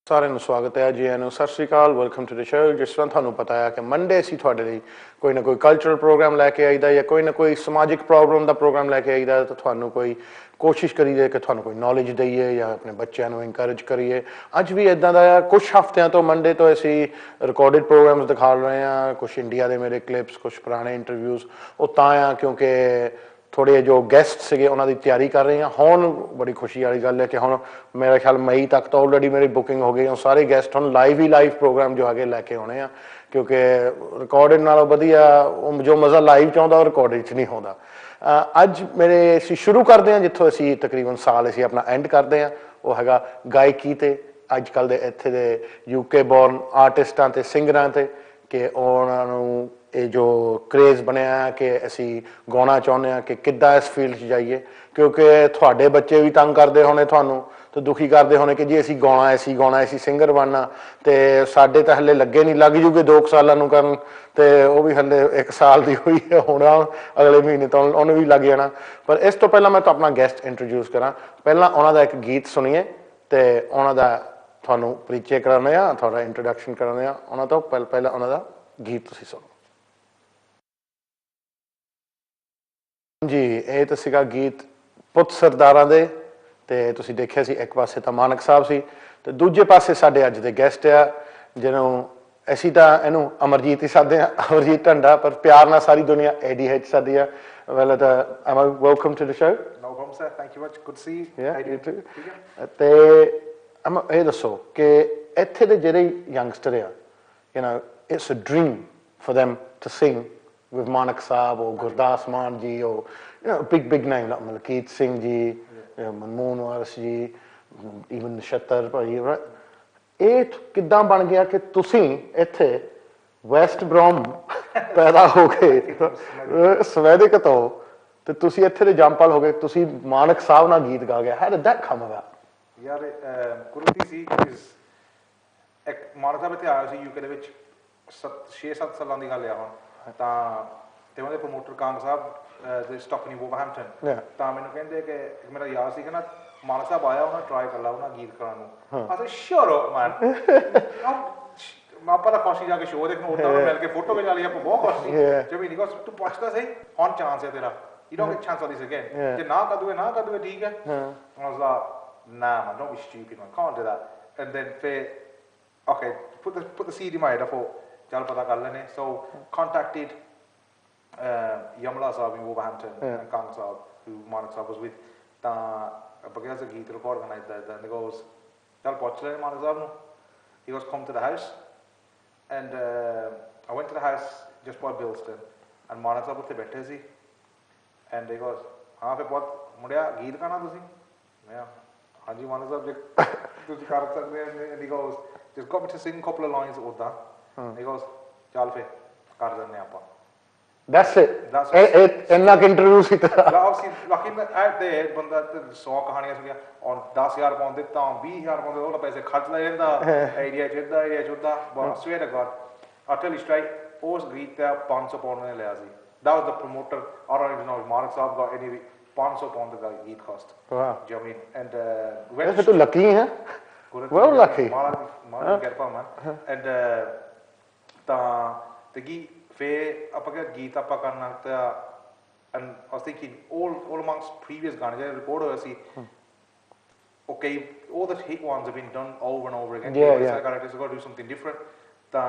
ਸਾਰਿਆਂ ਨੂੰ ਸਵਾਗਤ ਹੈ ਜੀ ਨੂੰ ਸਤਿ ਸ਼੍ਰੀ ਅਕਾਲ ਵੈਲਕਮ ਟੂ ਦ ਸ਼ੋ। ਜਿਸ ਤਰ੍ਹਾਂ ਤੁਹਾਨੂੰ ਪਤਾ ਹੈ ਕਿ ਮੰਡੇ ਅਸੀਂ ਤੁਹਾਡੇ ਲਈ ਕੋਈ ਨਾ ਕੋਈ ਕਲਚਰਲ ਪ੍ਰੋਗਰਾਮ ਲੈ ਕੇ ਆਈਦਾ ਜਾਂ ਕੋਈ ਨਾ ਕੋਈ ਸਮਾਜਿਕ ਪ੍ਰੋਗਰਾਮ ਦਾ ਪ੍ਰੋਗਰਾਮ ਲੈ ਕੇ ਆਈਦਾ ਤਾਂ ਤੁਹਾਨੂੰ ਕੋਈ ਕੋਸ਼ਿਸ਼ ਕਰੀਏ ਕਿ ਤੁਹਾਨੂੰ ਕੋਈ ਨੌਲੇਜ ਦਈਏ ਜਾਂ ਆਪਣੇ ਬੱਚਿਆਂ ਨੂੰ ਇਨਕਰੇਜ ਕਰੀਏ। ਅੱਜ ਵੀ ਇੱਦਾਂ ਦਾ ਕੁਝ ਹਫ਼ਤਿਆਂ ਤੋਂ ਮੰਡੇ ਤੋਂ ਅਸੀਂ ਰਿਕਾਰਡਡ ਪ੍ਰੋਗਰਾਮਸ ਦਿਖਾ ਰਹੇ ਹਾਂ, ਕੁਝ ਇੰਡੀਆ ਦੇ ਮੇਰੇ ਕਲਿੱਪਸ, ਕੁਝ ਪੁਰਾਣੇ ਇੰਟਰਵਿਊਜ਼। ਉਹ ਤਾਂ ਆ ਕਿਉਂਕਿ ਥੋੜ੍ਹੇ ਜੋ ਗੈਸਟ ਸੀਗੇ ਉਹਨਾਂ ਦੀ ਤਿਆਰੀ ਕਰ ਰਹੇ ਹਾਂ। ਹੁਣ ਬੜੀ ਖੁਸ਼ੀ ਵਾਲੀ ਗੱਲ ਹੈ ਕਿ ਹੁਣ ਮੇਰਾ ਖਿਆਲ ਮਈ ਤੱਕ ਤਾਂ ਆਲਰੇਡੀ ਮੇਰੀ ਬੁਕਿੰਗ ਹੋ ਗਈ। ਉਹ ਸਾਰੇ ਗੈਸਟ ਹੁਣ ਲਾਈਵ ਪ੍ਰੋਗਰਾਮ ਜੋ ਹੈਗੇ ਲੈ ਕੇ ਆਉਣੇ ਆ, ਕਿਉਂਕਿ ਰਿਕਾਰਡਡ ਨਾਲੋਂ ਵਧੀਆ ਜੋ ਮਜ਼ਾ ਲਾਈਵ 'ਚ ਆਉਂਦਾ ਉਹ ਰਿਕਾਰਡਡ 'ਚ ਨਹੀਂ ਆਉਂਦਾ। ਅੱਜ ਮੇਰੇ ਅਸੀਂ ਸ਼ੁਰੂ ਕਰਦੇ ਹਾਂ ਜਿੱਥੋਂ ਅਸੀਂ ਤਕਰੀਬਨ ਸਾਲ ਅਸੀਂ ਆਪਣਾ ਐਂਡ ਕਰਦੇ ਹਾਂ, ਉਹ ਹੈਗਾ ਗਾਇਕੀ 'ਤੇ। ਅੱਜ ਕੱਲ੍ਹ ਦੇ ਇੱਥੇ ਦੇ UK ਬੋਰਨ ਆਰਟਿਸਟਾਂ ਅਤੇ ਸਿੰਗਰਾਂ 'ਤੇ ਕਿ ਉਹਨਾਂ ਨੂੰ ਇਹ ਜੋ ਕਰੇਜ਼ ਬਣਿਆ ਕਿ ਅਸੀਂ ਗਾਉਣਾ ਚਾਹੁੰਦੇ ਹਾਂ ਕਿ ਕਿੱਦਾਂ ਇਸ ਫੀਲਡ 'ਚ ਜਾਈਏ। ਕਿਉਂਕਿ ਤੁਹਾਡੇ ਬੱਚੇ ਵੀ ਤੰਗ ਕਰਦੇ ਹੋਣੇ ਤੁਹਾਨੂੰ ਅਤੇ ਦੁਖੀ ਕਰਦੇ ਹੋਣੇ ਕਿ ਜੀ ਅਸੀਂ ਗਾਉਣਾ ਅਸੀਂ ਸਿੰਗਰ ਬਣਨਾ, ਅਤੇ ਸਾਡੇ ਤਾਂ ਹਲੇ ਲੱਗੇ ਨਹੀਂ, ਲੱਗ ਜੂਗੇ 2 ਸਾਲਾਂ ਨੂੰ ਕਰਨ, ਅਤੇ ਉਹ ਵੀ ਹਲੇ 1 ਸਾਲ ਦੀ ਹੋਈ ਹੈ ਹੋਣਾ, ਅਗਲੇ ਮਹੀਨੇ ਤੋਂ ਉਹਨੂੰ ਵੀ ਲੱਗ ਜਾਣਾ। ਪਰ ਇਸ ਤੋਂ ਪਹਿਲਾਂ ਮੈਂ ਤਾਂ ਆਪਣਾ ਗੈਸਟ ਇੰਟਰੋਡਿਊਸ ਕਰਾਂ। ਪਹਿਲਾਂ ਉਹਨਾਂ ਦਾ ਇੱਕ ਗੀਤ ਸੁਣੀਏ ਅਤੇ ਉਹਨਾਂ ਦਾ ਤੁਹਾਨੂੰ ਪਰਿਚੈ ਕਰਾਉਂਦੇ ਹਾਂ, ਤੁਹਾਡਾ ਇੰਟਰੋਡਕਸ਼ਨ ਕਰਾਉਂਦੇ ਹਾਂ। ਉਹਨਾਂ ਤੋਂ ਪਹਿਲਾਂ ਉਹਨਾਂ ਦਾ ਗੀਤ ਤੁਸੀਂ ਸੁਣੋ ਜੀ। ਇਹ ਤਾਂ ਸੀਗਾ ਗੀਤ ਪੁੱਤ ਸਰਦਾਰਾਂ ਦੇ, ਅਤੇ ਤੁਸੀਂ ਦੇਖਿਆ ਸੀ ਇੱਕ ਪਾਸੇ ਤਾਂ ਮਾਨਕ ਸਾਹਿਬ ਸੀ ਅਤੇ ਦੂਜੇ ਪਾਸੇ ਸਾਡੇ ਅੱਜ ਦੇ ਗੈਸਟ ਆ ਜਿਹਨੂੰ ਅਸੀਂ ਤਾਂ ਇਹਨੂੰ ਅਮਰਜੀਤ ਹੀ ਸੱਦਦੇ ਹਾਂ, ਅਮਰਜੀਤ ਢੰਡਾ, ਪਰ ਪਿਆਰ ਨਾਲ ਸਾਰੀ ਦੁਨੀਆ ADH ਸੱਦਦੀ ਆ। ਵੈਲ ਤਾਂ welcome to the show. No problem, sir. Thank you much. Good to see you. ਅਤੇ ਇਹ ਦੱਸੋ ਕਿ ਇੱਥੇ ਦੇ ਜਿਹੜੇ ਯੰਗਸਟਰ ਆ, it's a dream for them to sing with Manak Saab or Gurdas Maan ji or big name like Malakit Singh ji, Manmohan Waris ji, even Nishatar ਭਾਈ। ਇਹ ਕਿੱਦਾਂ ਬਣ ਗਿਆ ਕਿ ਤੁਸੀਂ ਇੱਥੇ ਵੈਸਟ ਬ੍ਰੋਮ ਪੈਦਾ ਹੋ ਕੇ ਸਵੈਦਿਕ ਤੋਂ ਤੇ ਤੁਸੀਂ ਇੱਥੇ ਦੇ ਜੰਪਲ ਹੋ ਗਏ, ਤੁਸੀਂ ਮਾਨਕ ਸਾਹਿਬ ਨਾਲ ਗੀਤ ਗਾ ਗਿਆ। How did that come about? ਯਾਰ ਕੁਰਤੀ ਸੀ ਇੱਕ ਮਾਨਕ ਸਾਹਿਬ ਇੱਥੇ ਆਇਆ ਸੀ UK ਦੇ ਵਿੱਚ 6-7 ਸਾਲਾਂ ਦੀ ਗੱਲ ਆ ਹੁਣ ਤਾਂ, ਤੇ ਉਹਦੇ ਪ੍ਰਮੋਟਰ ਕਾਂਗ ਸਾਹਿਬ ਦੇ ਸਟਾਕਨੀ ਵੋਵਰਹੈਂਪਟਨ ਤਾਂ ਮੈਨੂੰ ਕਹਿੰਦੇ ਕਿ ਮੇਰਾ ਯਾਦ ਸੀ ਕਿ ਨਾ ਮਾਨਕ ਸਾਹਿਬ ਆਇਆ, ਉਹਨਾਂ ਟਰਾਈ ਕਰ ਲਾ ਉਹਨਾਂ ਗੀਤ ਕਰਾਉਣ ਨੂੰ। ਅਸੀਂ ਸ਼ੋਰ ਮੈਨ ਆਪਾਂ ਤਾਂ ਖੁਸ਼ੀ ਜਾ ਕੇ ਸ਼ੋਅ ਦੇਖਣ ਉੱਦਾਂ ਮਿਲ ਕੇ ਫੋਟੋ ਖਿਚਾ ਲਈ, ਆਪਾਂ ਬਹੁਤ ਖੁਸ਼ ਸੀ। ਜਿਵੇਂ ਨਹੀਂ ਤੂੰ ਪੁੱਛਦਾ ਸੀ ਹੁਣ ਚਾਂਸ ਹੈ ਤੇਰਾ, you don't get chance like this again. ਜੇ ਨਾ ਕਰ ਦੂਏ ਠੀਕ ਹੈ। I was like, nah man, don't be stupid man, can't do that. And then okay, put the seed in my head. I thought ਚੱਲ ਪਤਾ ਕਰ ਲੈਣੇ। So contacted Yamla Saab in Wolverhampton and Kang Saab, who Manak Saab was with, ਤਾਂ ਆਪਾਂ ਕਿਹਾ ਸੀ ਗੀਤ record ਕਰਨਾ ਇੱਦਾਂ ਇੱਦਾਂ। He goes ਚੱਲ ਪੁੱਛ ਲੈਣੇ ਮਾਨਕ ਸਾਹਿਬ ਨੂੰ। He goes come to the house and I went to the house just by Bilston and Manak ਸਾਹਿਬ ਉੱਥੇ ਬੈਠੇ ਸੀ and he goes ਹਾਂ ਫਿਰ ਬਹੁਤ ਮੁੰਡਿਆ ਗੀਤ ਗਾਣਾ ਤੁਸੀਂ? ਮੈਂ ਹਾਂਜੀ ਮਾਨਕ ਸਾਹਿਬ ਜੇ ਤੁਸੀਂ ਕਰ ਸਕਦੇ ਹੋ। and he goes just got me to sing a couple of lines ਉੱਦਾਂ। he goes ਚੱਲ ਫਿਰ ਕਰ ਦਿੰਦੇ ਆਪਾਂ। That's it. ਇੰਨਾ ਕਿ ਇੰਟਰਵਿਊ ਸੀ ਤੇਰਾ? ਬਾਕੀ ਐਟ ਦੇ ਬੰਦਾ 100 ਕਹਾਣੀਆਂ ਸੁਣੀਆਂ ਔਰ 10,000 ਪਾਉਣ ਦਿੱਤਾ, 20,000 ਪਾਉਂਦੇ, ਉਹ ਪੈਸੇ ਖਰਚਦਾ ਰਹਿੰਦਾ ਏਰੀਆ ਚ ਇੱਦਾਂ ਏਰੀਆ ਚ ਉੱਦਾਂ। ਬਟ ਸਵੇਰ god I tell you straight, ਉਸ ਗੀਤ ਤੇ 500 ਪਾਉਂਡ ਨੇ ਲਿਆ ਸੀ। That was the promoter. I don't even know if Manak Saab got any 500 pound the git cost. Wow. Do you know what I mean? And when you lucky hai? Well lucky. Manak gerpa man. And the git fe apa ke git apa karna ta, and I was thinking all amongst previous gaane je record hoya si, okay, all the hit ones have been done over and over again. I got to do something different. Ta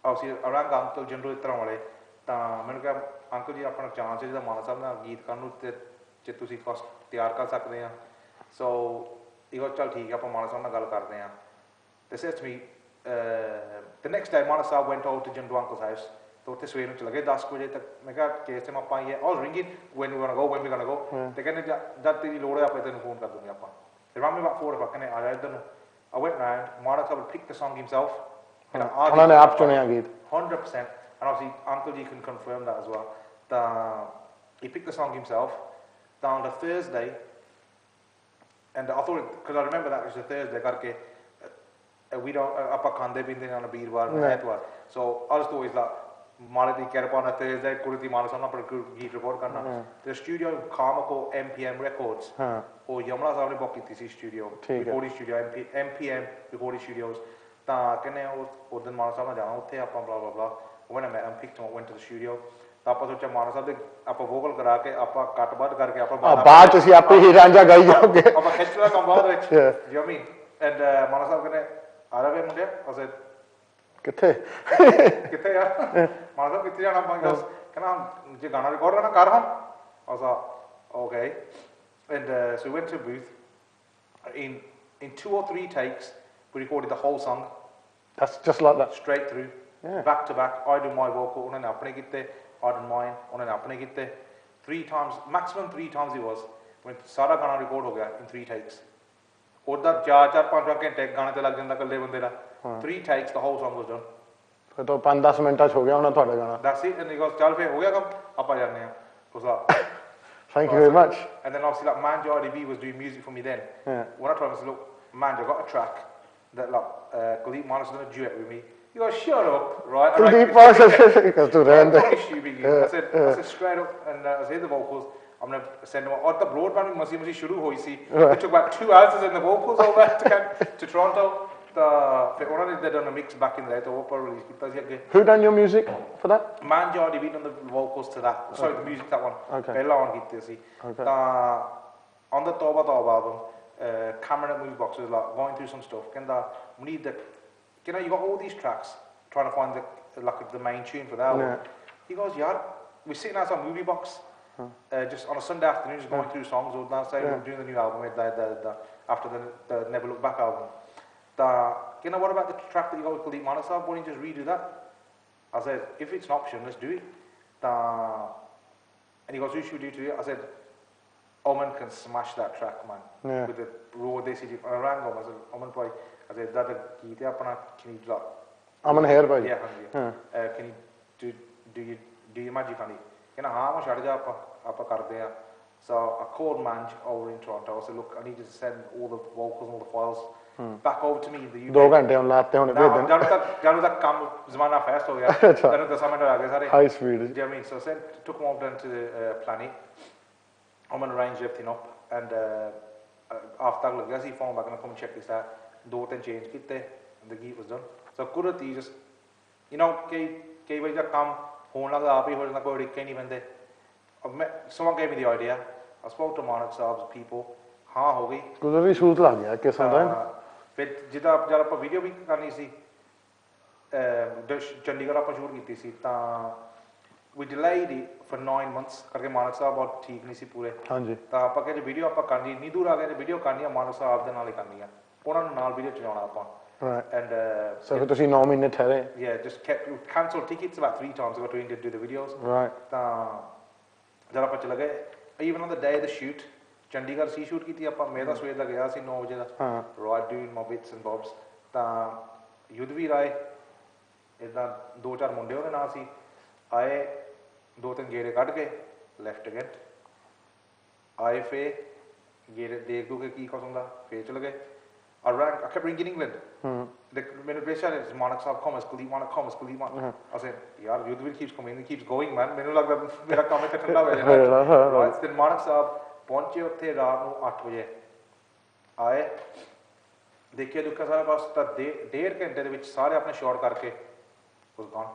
obviously around uncle general ਇਸ ਤਰ੍ਹਾਂ ਵਾਲੇ ਤਾਂ ਮੈਨੂੰ ਕਿਹਾ uncle ਜੀ ਆਪਣਾ chance ਹੈ ਜਿਹਦਾ ਮਾਨਕ ਸਾਹਿਬ ਨਾਲ ਗੀਤ ਕਰਨ ਨੂੰ ਤੇ ਜੇ ਤੁਸੀਂ ਕੋਸਟ ਤਿਆਰ ਕਰ ਸਕਦੇ ਆ। ਸੋ ਇਹ ਚੱਲ ਠੀਕ ਹੈ ਆਪਾਂ ਮਾਨਕ ਸਾਹਿਬ ਨਾਲ ਗੱਲ ਕਰਦੇ ਆ। ਤੇ set me the next day Manak Saab went over to General Uncle's house ਤੇ ਉੱਥੇ ਸਵੇਰ ਨੂੰ ਚਲੇ ਗਏ 10 ਵਜੇ ਤੱਕ। ਮੈਂ ਕਿਹਾ ਕਿਸ ਟਾਈਮ ਆਪਾਂ ਆਈਏ? I was ringing when we gonna go ਤੇ ਕਹਿੰਦੇ ਜਦ ਤੇਰੀ ਲੋੜ ਹੈ ਆਪਾਂ ਤੈਨੂੰ ਫੋਨ ਕਰ ਦੂੰਗੇ ਆਪਾਂ। ਤੇ ਰਾਮੀ about 4 o'clock ਕਹਿੰਦੇ ਆ ਜਾ ਇੱਧਰ ਨੂੰ। I went round, Manak Saab picked the song himself। ਉਹਨਾਂ ਨੇ ਆਪ ਚੁਣਿਆ ਗੀਤ 100%। And obviously Uncle G can confirm that as well. He picked the song himself. On the Thursday, and I thought, because I remember that it was a Thursday, karke we don't apa khande pinde na birwar na etwar. So I just thought it's like Male the कैरप on a Thursday कुरुती माले सामना पर गीत record करना the studio काम को MPM Records और यमला साहब ने book की थी studio recording studio MPM recording studios ता कहने उस दिन माले साहब ने जाना उत्थे ਆਪਾਂ blah blah blah when I met him picked him up went to the studio ਤਾਂ ਆਪਾਂ ਸੋਚਿਆ ਮਾਨ ਸਾਹਿਬ ਦੇ ਆਪਾਂ ਵੋਕਲ ਕਰਾ ਕੇ ਆਪਾਂ ਕੱਟ ਵੱਧ ਕਰਕੇ ਆਪਾਂ ਬਾਅਦ ਤੁਸੀਂ ਆਪੇ ਹੀ ਰਾਂਝਾ ਗਾਈ ਜਾਓਗੇ ਆਪਾਂ ਖਿੱਚ ਲਿਆ ਕੰਮ ਬਾਅਦ ਵਿੱਚ you know what I mean and ਮਾਨ ਸਾਹਿਬ ਕਹਿੰਦੇ ਆ ਰਹੇ ਮੁੰਡੇ I said ਕਿੱਥੇ ਕਿੱਥੇ ਆ ਮਾਨ ਸਾਹਿਬ ਕਿੱਥੇ ਜਾਣਾ ਆਪਾਂ ਕਹਿੰਦਾ ਜੇ ਗਾਣਾ ਰਿਕਾਰਡ ਕਰਨਾ ਕਰ ਹਾਂ I said okay and so we went to a booth in 2 or 3 takes we recorded the whole song that's just like that straight through back to back I do my vocal ਉਹਨਾਂ ਨੇ ਆਪਣੇ ਕੀਤੇ I did mine ਉਹਨਾਂ ਨੇ ਆਪਣੇ ਕੀਤੇ 3 times maximum 3 times it was when ਸਾਰਾ ਗਾਣਾ ਰਿਕਾਰਡ ਹੋ ਗਿਆ in 3 takes ਉਹਦਾ 4-5 ਘੰਟੇ ਗਾਣੇ ਤੇ ਲੱਗ ਜਾਂਦਾ ਇਕੱਲੇ ਬੰਦੇ ਦਾ 3 takes the whole song was done ਫਿਰ ਤਾਂ 5-10 ਮਿੰਟਾਂ ਚ ਹੋ ਗਿਆ ਉਹਨਾਂ ਤੁਹਾਡਾ ਗਾਣਾ that's it and he goes ਚੱਲ ਫੇ ਹੋ ਗਿਆ ਕੰਮ ਆਪਾਂ ਜਾਂਦੇ ਆ ਉਸ ਦਾ thank you very much and then obviously like Manjo RDB was doing music for me then when I told him I said look Manjo got a track that like Kuleep Manas done a duet with me he goes shut up right Kuleep Manas because to render I said straight up and I said the vocals I'm going to send them out the broadband masi shuru hoi si it took about 2 hours to send the vocals over to Toronto ਫਿਰ ਉਹਨਾਂ ਨੇ done a mix back in there ਤਾਂ ਉਹ ਪਰ release ਕੀਤਾ ਸੀ ਅੱਗੇ who done your music for that Manjo RDB done the vocals to that sorry the music that one ਪਹਿਲਾਂ on ਕੀਤੇ ਸੀ ਤਾਂ on the Toba album Cameron at Movie Box was like going through some stuff ਕਹਿੰਦਾ we need the you know you got all these tracks trying to find the main tune for that album he goes yeah we're sitting outside Movie Box just on a Sunday afternoon just going through songs all that say we're doing the new album after the Never Look Back album you know what about the track that you got with Kuleep Manas why don't you just redo that I said if it's an option let's do it and he goes who should we do to it I said Oman can smash that track man with the raw desi I rang him I said Oman boy I said that geet hai apna can you drop Aman hair bhai can you do you magic honey ਕਹਿੰਦਾ ਹਾਂ ਮੈਂ ਛੱਡ ਜਾ ਆਪਾਂ ਕਰਦੇ ਆ so I called Manj over in Toronto I said look I need you to send all the vocals and all the files back over to me in the UK 2 ਘੰਟੇ ਹੁਣ ਲਾਤੇ ਹੁਣ ਭੇਜ ਦੇਣ ਜਦੋਂ ਤੱਕ ਕੰਮ ਜ਼ਮਾਨਾ ਫਾਸਟ ਹੋ ਗਿਆ ਤੈਨੂੰ 10 ਮਿੰਟ ਆ ਗਏ ਸਾਰੇ high speed do you know what I mean so I sent took them over to the planet I'm going to arrange everything up and after that ਲੱਗਿਆ ਸੀ phone back and come check this out 2-3 change ਕੀਤੇ and the gig was done so ਕੁਦਰਤੀ just you know ਕਈ ਵਾਰੀ ਦਾ ਕੰਮ ਹੋਣ ਲੱਗਾ ਆਪ ਹੀ ਹੋ ਜਾਂਦਾ ਕੋਈ ਰਿਕ ਹੀ ਨਹੀਂ ਬੰਦੇ someone gave me the idea I spoke to Manak Saab's people ਹਾਂ ਹੋ ਗਈ ਕੁਦਰਤੀ ਸ਼ੂਟ ਲੱਗ ਗਿਆ ਕਿਸਮ ਦਾ ਫਿਰ ਜਿੱਦਾਂ ਜਦ ਆਪਾਂ ਵੀਡੀਓ ਵੀ ਕਰਨੀ ਸੀ ਚੰਡੀਗੜ੍ਹ ਆਪਾਂ ਸ਼ੂਟ ਕੀਤੀ ਸੀ ਤਾਂ we delayed it for 9 months ਕਰਕੇ ਮਾਨਕ ਸਾਹਿਬ ਬਹੁਤ ਠੀਕ ਨਹੀਂ ਸੀ ਪੂਰੇ ਹਾਂਜੀ ਤਾਂ ਆਪਾਂ ਕਹਿੰਦੇ ਵੀਡੀਓ ਆਪਾਂ ਕਰਨੀ ਇੰਨੀ ਦੂਰ ਆ ਗਏ ਤੇ ਵੀਡੀਓ ਕਰਨੀ ਆ ਮਾਨਕ ਸਾਹਿਬ ਦੇ ਨਾਲ ਹੀ ਕਰਨੀ ਆ ਉਹਨਾਂ ਨੂੰ ਨਾਲ ਵੀਡੀਓ ਚਲਾਉਣਾ ਆਪਾਂ right and so for ਤੁਸੀਂ 9 ਮਹੀਨੇ ਠਹਿਰੇ just kept cancelled tickets about 3 times I got to India to do the videos right ਤਾਂ ਜਦ ਆਪਾਂ ਚਲੇ ਗਏ even on the day of the shoot Chandigarh C shoot ਕੀਤੀ ਆਪਾਂ ਮੈਂ ਤਾਂ ਸਵੇਰ ਦਾ ਗਿਆ ਸੀ 9 ਵਜੇ ਦਾ right doing my bits and bobs ਤਾਂ ਯੁੱਧਵੀਰ ਆਏ ਇਦਾਂ 2-4 ਮੁੰਡੇ ਉਹਦੇ ਨਾਲ ਸੀ ਆਏ 2-3 ਗੇੜੇ ਕੱਢ ਕੇ ਲੈਫਟ ਅਗੇਨ ਆਏ ਫੇ ਗੇੜੇ ਦੇਖ ਦੋ ਕਿ ਕੀ ਕੁਛ ਹੁੰਦਾ ਫੇਰ ਚਲੇ ਗਏ I kept ringing England. The minute they said it's Manak Saab come, Kuleep Manak come, Kuleep Manak. I said, yaar, Yudhvir keeps coming, he keeps going, man. Mainu lagda mera kaam hai thanda ho jayega. Right? Then Manak Saab पहुंचे ਉੱਥੇ ਰਾਤ ਨੂੰ 8 ਵਜੇ ਆਏ ਦੇਖਿਆ ਦੁੱਖਾ ਸਾਰਾ ਬਸ ਤਾਂ 1.5 ਘੰਟੇ ਦੇ ਵਿੱਚ ਸਾਰੇ ਆਪਣੇ ਸ਼ਾਟ ਕਰਕੇ was gone.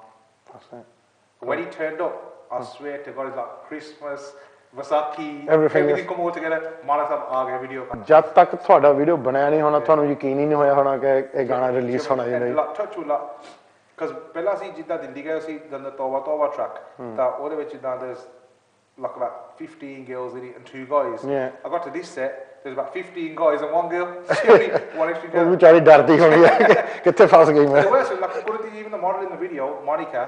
When he turned up, I swear to God, it's like Christmas. Vaisakhi, everything come all together. Manak Saab ਆ ਗਿਆ ਵੀਡੀਓ ਕਰ ਜਦ ਤੱਕ ਤੁਹਾਡਾ ਵੀਡੀਓ ਬਣਿਆ ਨਹੀਂ ਹੋਣਾ ਤੁਹਾਨੂੰ ਯਕੀਨ ਹੀ ਨਹੀਂ ਹੋਇਆ ਹੋਣਾ ਕਿ ਇਹ ਗਾਣਾ ਰਿਲੀਜ਼ ਹੋਣਾ ਜਾਂ ਨਹੀਂ ਟੱਚੂਲਾ cuz ਪਹਿਲਾਂ ਸੀ ਜਿੱਦਾਂ ਦਿੱਲੀ ਗਏ ਸੀ ਦੰਦ ਤੋਬਾ ਟਰੱਕ ਤਾਂ ਉਹਦੇ ਵਿੱਚ ਜਿੱਦਾਂ there's like about 15 girls in it and 2 guys I got to this set there's about 15 guys and 1 girl one extra girl ਉਹ ਵਿਚਾਰੀ ਡਰਦੀ ਹੋਣੀ ਹੈ ਕਿੱਥੇ ਫਸ ਗਈ ਮੈਂ even the model in the video Monica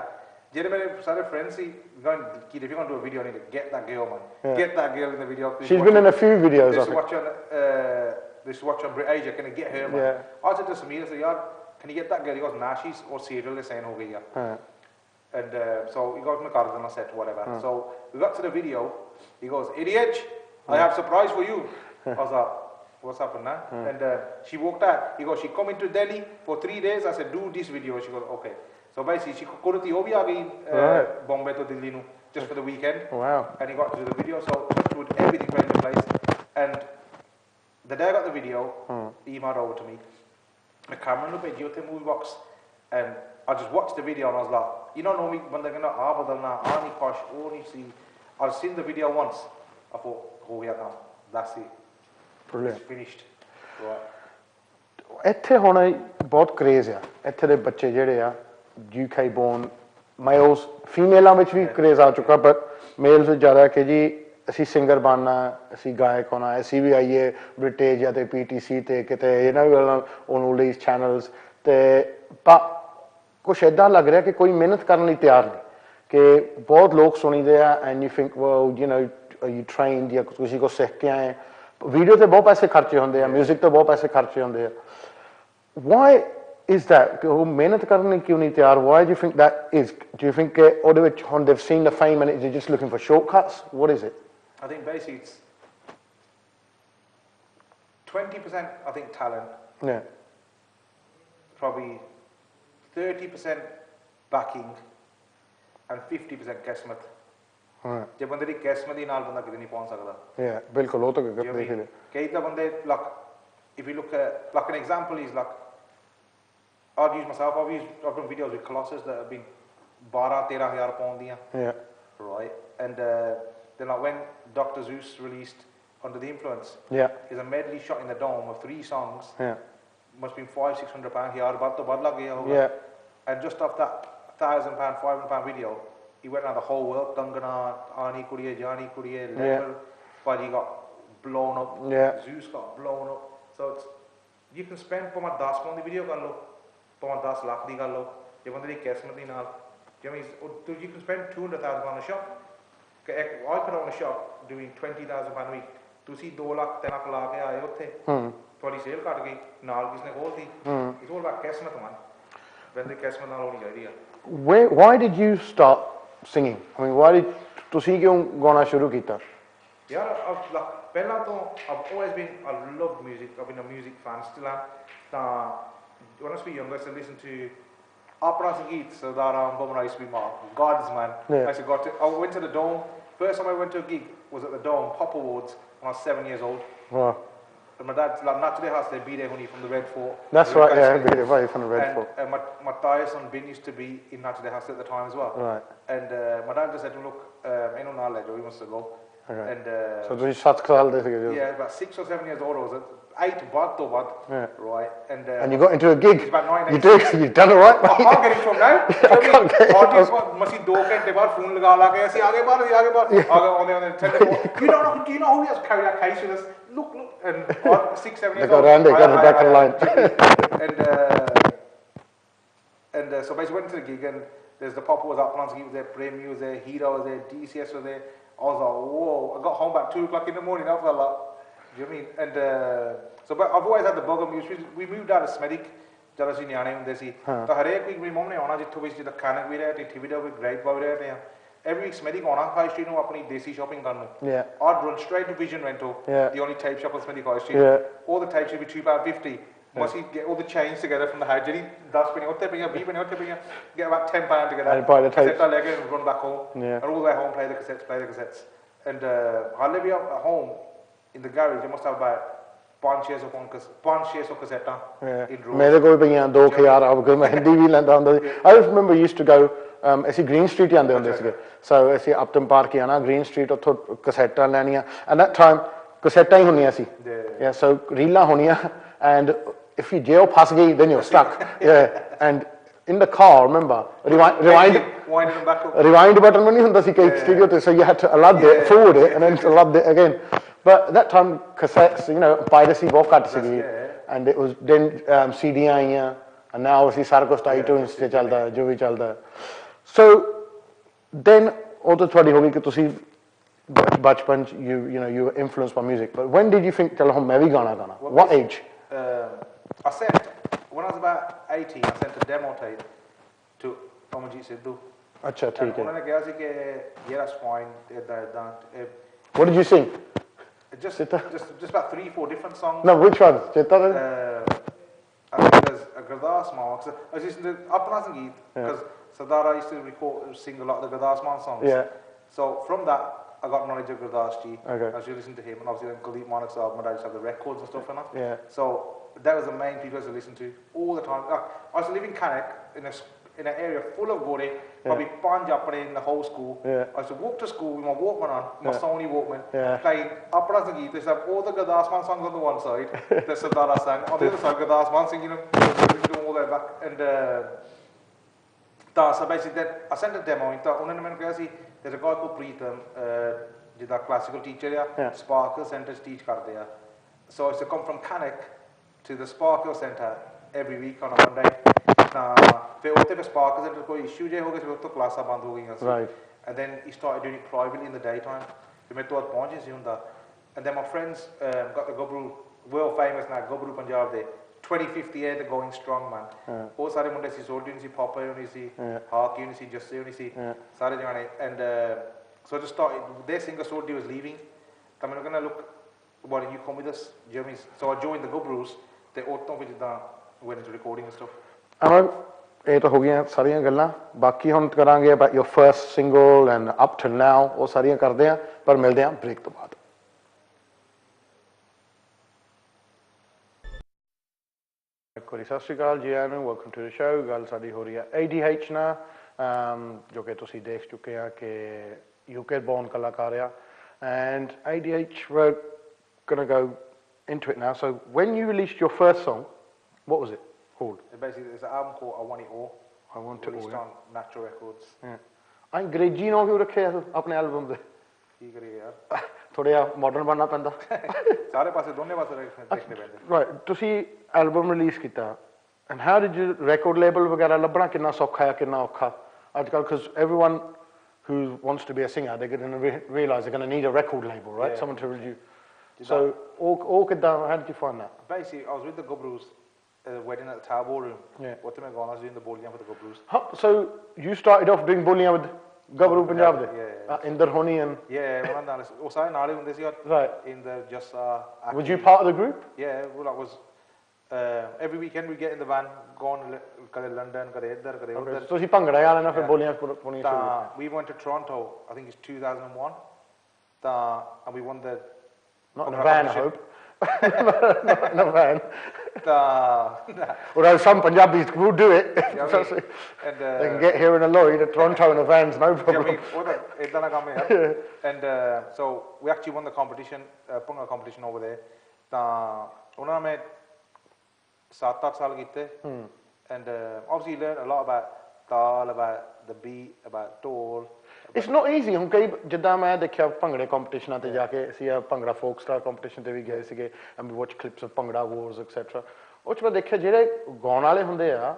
ਜਿਹੜੇ ਮੇਰੇ ਸਾਰੇ friends C going if you're going to do a video I need to get that girl man get that girl in the video she's been in a few videos this watch on Brit Asia can I get her man I said to Samir I said yaar can you get that girl he goes nah she's or serial is saying ho gayi and so he goes my card and I said whatever so we got to the video he goes idiot I have surprise for you I was like what's happened now and she walked out he goes she come into Delhi for 3 days I said do this video she goes okay So basically, she Kurti Obi aa gayi Bombay to Delhi nu just for the weekend. Wow. And he got to do the video, so everything went into place. And the day I got the video, emailed over to me. My camera looked at the movie box, and I just watched the video and I was like, you don't know me, but they're gonna badalna, ani posh, only see. I've seen the video once. I thought, oh yeah, no, that's it. Brilliant. It's finished. Right. ਇੱਥੇ ਹੁਣ ਬਹੁਤ craze ਆ ਇੱਥੇ ਦੇ ਬੱਚੇ ਜਿਹੜੇ ਆ UK born males ਫੀਮੇਲਾਂ ਵਿੱਚ ਵੀ ਕ੍ਰੇਜ਼ ਆ ਚੁੱਕਾ ਪਰ ਮੇਲਸ ਜ਼ਿਆਦਾ ਕਿ ਜੀ ਅਸੀਂ ਸਿੰਗਰ ਬਣਨਾ ਅਸੀਂ ਗਾਇਕ ਹੋਣਾ ਅਸੀਂ ਵੀ ਆਈਏ ਬ੍ਰਿਟਿਸ਼ ਜਾਂ ਤੇ PTC ਤੇ ਕਿਤੇ ਇਹਨਾਂ ਗੱਲਾਂ ਉਹਨੂੰ ਲਈ ਚੈਨਲਸ ਤੇ ਕੁਛ ਇਦਾਂ ਲੱਗ ਰਿਹਾ ਕਿ ਕੋਈ ਮਿਹਨਤ ਕਰਨ ਲਈ ਤਿਆਰ ਨਹੀਂ ਕਿ ਬਹੁਤ ਲੋਕ ਸੁਣੀਦੇ ਆ and you think well you نو you trained ਜਾਂ ਕਿਸੇ ਕੋ ਸਿੱਖ ਕੇ ਆਏ ਵੀਡੀਓ ਤੇ ਬਹੁਤ ਪੈਸੇ ਖਰਚੇ ਹੁੰਦੇ ਆ 뮤직 ਤੇ ਬਹੁਤ ਪੈਸੇ ਖਰਚੇ ਹੁੰਦੇ ਆ why is that ਕਿ ਉਹ ਮਿਹਨਤ ਕਰਨ ਲਈ ਕਿਉਂ ਨਹੀਂ ਤਿਆਰ why do you think that is do you think ਕਿ ਉਹਦੇ ਵਿੱਚ ਹੁਣ they've seen the fame and they're just looking for shortcuts what is it I think basically it's 20% I think talent yeah probably 30% backing and 50% किस्मत ਜੇ ਬੰਦੇ ਦੀ ਕਿਸਮਤ ਦੀ ਨਾਲ ਬੰਦਾ ਕਿਤੇ ਨਹੀਂ ਪਹੁੰਚ ਸਕਦਾ yeah ਬਿਲਕੁਲ ਉਹ ਤਾਂ ਗੱਲ ਕਈ ਤਾਂ ਬੰਦੇ like if you look at like an example is like I've used myself I've done videos with Colossus that have been 12-13,000 pound ਦੀਆਂ yeah right and then like when Dr. Zeus released Under the Influence yeah is a medley shot in the dome of 3 songs yeah must have been 500-600 pound here ਬਾਅਦ ਤੋਂ ਵੱਧ ਲੱਗ ਗਿਆ ਹੋਗਾ yeah and just off that £1,000 £500 video he went around the whole world Dangana Ani Kuriye Jani Kuriye level but he got blown up Zeus got blown up so it's you can spend for my 10 pound the video ਕਰ ਲਓ ਭਾਵੇਂ 10 ਲੱਖ ਦੀ ਕਰ ਲਓ ਜੇ ਬੰਦੇ ਦੀ ਕਿਸਮਤ ਦੀ ਨਾਲ ਜਿਵੇਂ you can spend 200,000 on a shop I could own a shop doing 20,000 pound a week ਤੁਸੀਂ 2 ਲੱਖ 3 ਲੱਖ ਲਾ ਕੇ ਆਏ ਉੱਥੇ ਤੁਹਾਡੀ ਸੇਲ ਘਟ ਗਈ ਨਾਲ ਕਿਸ ਨੇ ਖੋਲਤੀ it's all about ਕਿਸਮਤ man ਬੰਦੇ ਕਿਸਮਤ ਨਾਲ ਹੋਣੀ ਚਾਹੀਦੀ ਆ why did you start singing I mean why did ਤੁਸੀਂ ਕਿਉਂ ਗਾਉਣਾ ਸ਼ੁਰੂ ਕੀਤਾ ਯਾਰ ਪਹਿਲਾਂ ਤੋਂ I've always been I love music I've been a music fan still am ਤਾਂ when I was younger I used to listen to Apna Sangeet Sardaram Bomra used to be my gods man I used to go to I went to the Dome first time I went to a gig was at the Dome Pop Awards when I was 7 years old wow and my dad's like naturally has to be there honey from the Red Fort that's right yeah be there from the Red Fort and my Thai's son Bin used to be in naturally house at the time as well right and my dad just said look ain't no knowledge he wants to go okay. and so ਤੁਸੀਂ 7 ਸਾਲ ਦੇ ਸੀਗੇ yeah about 6 or 7 years old I was at 8 baht to baht right and you got into a gig it's about 9 you did you done it right I can't get it from now मसी 2 घंटे बाद phone लगा ला के ऐसे आगे बाहर आगे on do you know who has carried that case with us look and 6-7 years old they got back in line and so basically went to the gig and there's the Pop was up He was there Premi was there Hero was there DCS was there I was like whoa I got home about 2 o'clock in the morning I felt like do you know what I mean and so but I've always had the bug of music we moved out of Smedic ਜਦੋਂ ਅਸੀਂ ਨਿਆਣੇ ਹੁੰਦੇ ਸੀ ਤਾਂ ਹਰੇਕ week ਮੇਰੀ ਮਮ ਨੇ ਆਉਣਾ ਜਿੱਥੋਂ ਵੀ ਜਿੱਦਾਂ ਖਾਨਕ ਵੀ ਰਹੇ ਟਿੱਠੀ ਵੀ ਰਹੇ ਗ੍ਰੇਟ ਬਾਈ ਰਹੇ ਆ every week Smedic ਆਉਣਾ ਹਾਈ ਸਟਰੀਟ ਨੂੰ ਆਪਣੀ ਦੇਸੀ ਸ਼ਾਪਿੰਗ ਕਰਨ ਨੂੰ I'd run straight to Vision Rental the only tape shop on Smedic High Street all the tapes would be £2.50 must get all the chains together from the house ਜਿਹੜੀ 10 ਪਈਆਂ ਉੱਥੇ ਪਈਆਂ 20 ਪਈਆਂ ਉੱਥੇ ਪਈਆਂ get about £10 together and buy the tapes ਲੈ ਕੇ run back home and all the way home play the cassettes and ਹਾਲੇ ਵੀ at home in the garage they must have about 500 cassettes in rows ਮੇਰੇ ਕੋਲ ਪਈਆਂ 2000 ਆ ਕੇ ਮੈਂ ਹਿੰਦੀ ਵੀ ਲੈਂਦਾ ਹੁੰਦਾ ਸੀ I just remember used to go ਅਸੀਂ ਗ੍ਰੀਨ ਸਟਰੀਟ ਜਾਂਦੇ ਹੁੰਦੇ ਸੀਗੇ ਸੋ ਅਸੀਂ ਅਪਟਨ ਪਾਰਕ ਜਾਣਾ ਗ੍ਰੀਨ ਸਟਰੀਟ ਉੱਥੋਂ ਕਸੈਟਾਂ ਲੈਣੀਆਂ ਐਂਡ that time ਕਸੈਟਾਂ ਹੀ ਹੁੰਦੀਆਂ ਸੀ yeah so ਰੀਲਾਂ ਹੋਣੀਆਂ and if you jail ਫਸ ਗਈ then you're stuck yeah and in the car remember rewind button ਨਹੀਂ ਹੁੰਦਾ ਸੀ ਕਈ ਸਟੂਡੀਓ ਤੇ so you had to allow it forward it and then allow it again but that time cassettes you know piracy ਬਹੁਤ ਘੱਟ ਸੀਗੀ and it was then CDs ਆਈਆਂ and now obviously ਸਾਰਾ ਕੁਝ iTunes ਤੇ ਚੱਲਦਾ ਜੋ ਵੀ ਚੱਲਦਾ so then ਉਹ ਤਾਂ ਤੁਹਾਡੀ ਹੋ ਗਈ ਕਿ ਤੁਸੀਂ ਬਚਪਨ ਚ you know you were influenced by music but when did you think ਚਲੋ ਹੁਣ ਮੈਂ ਵੀ ਗਾਣਾ ਗਾਣਾ what age I sent when I was about 18 I sent a demo tape to Amarjit Sidhu ਅੱਛਾ ਠੀਕ ਹੈ ਉਹਨਾਂ ਨੇ ਕਿਹਾ ਸੀ ਕਿ yeah that's fine ਇਦਾਂ what did you sing just about 3-4 different songs no which ones Cheta I think there's a Gurdas Man, because I was listening to Apna Sangeet, because Sardara used to sing a lot of the Gurdas Man songs. Yeah. So from that, I got knowledge of Gurdas Ji. Okay. I was listening to him, and obviously then Kuleep Manik Saab, my dad used to have the records and stuff and that. Yeah. So that was the main people I used to listen to all the time. I used to live in Cannock, in an area full of Gore, probably Panj Apne in the whole school. Yeah. I used to walk to school with my Walkman on, my Sony Walkman, Yeah. playing Apna Sangeet. They used to have all the Gurdas Man songs on the one side, the Sardara sang, on the other side, Gurdas Man singing them, all the way back. And so basically, I sent a demo in. There's a guy called Preetham, the classical teacher, Sparkle Centre teach karde hai. So I used to come from Cannock to the Sparkle Centre every week on a Monday. फिर उतने पे Sparkle Centre कोई issue जे हो गया तो क्लासा बंद हो गई Right. And then he started doing it privately in the daytime. फिर मैं तो आज पहुंच ही हूँ And then my friends got the Gobru, world famous now Gobru Punjab de 2058 the going strong man. वो सारे मुंडे सी सोल्टी नहीं सी Papa नहीं सी Hawk नहीं सी Jesse नहीं सी सारे जाने and so I just started. Their singer Soldi was leaving. I'm gonna look. Why don't you come with us, Jeremy? So I joined the Gobrus. They went into recording and stuff. Aman, ये तो हो गया सारियां गल्लां. बाकी हम करांगे about your first single and up till now. वो सारियां कर दें पर मिलते हैं break तो बाद. सत श्री अकाल जी आयां नूं वेलकम टू द शो गल साडी हो रही है ADH ना जो कि तुसीं देख चुके हैं कि UK born कलाकार है and ADH we're gonna go into it now. So when you released your first song, what was it called? Basically it's an album called I Want It All. I Want It All. Released on Natural Records. Yeah. अंग्रेजी नाम क्यों रखे हैं अपने album दे? की करिए यार? थोड़ा या मॉडर्न बनना पैंदा. सारे पासे दोनों पासे देखने पैंदे. Right. तुसी एल्बम रिलीज किया and how did you record label वगैरह लभना कितना सौखा है कितना औखा आजकल because everyone who wants to be a singer they're going to realize they're going to need a record label, right? Yeah. Someone to review. So all how did you find that? Basically I was with the Gobrus wedding at the Tower Ballroom. Yeah. What am I going? I was doing the bowling for the Gobrus. So you started off doing bowling with Gabru Punjab de? Yeah. Inder Honi and yeah, one of those. I naale hunde si right. In the just was you part of the group? Yeah, well I was every weekend we get in the van go on kade London kade idhar kade udhar. So ਤੁਸੀਂ ਭੰਗੜਾ ਵਾਲੇ ਨਾਲ ਫਿਰ ਬੋਲੀਆਂ ਪਾਉਣੀਆਂ ਸ਼ੁਰੂ we went to Toronto I think it's 2001 and we won the not in a van I hope not in a van although some Punjabis will do it and they can get here in a lorry to Toronto in a van's no problem and so we actually won the competition Punga competition over there ਉਹਨਾਂ ਨੇ 7-8 ਸਾਲ ਕੀਤੇ and obviously you learn a lot about taal about the beat about taal it's not easy ਹੁਣ ਕਈ ਜਿੱਦਾਂ ਮੈਂ ਦੇਖਿਆ ਭੰਗੜੇ ਕੰਪੀਟੀਸ਼ਨਾਂ ਤੇ ਜਾ ਕੇ ਅਸੀਂ ਭੰਗੜਾ ਫੋਕ ਸਟਾਰ ਕੰਪੀਟੀਸ਼ਨ ਤੇ ਵੀ ਗਏ ਸੀਗੇ and we watch clips of bhangra wars etc ਉਹ ਚ ਮੈਂ ਦੇਖਿਆ ਜਿਹੜੇ ਗਾਉਣ ਵਾਲੇ ਹੁੰਦੇ ਆ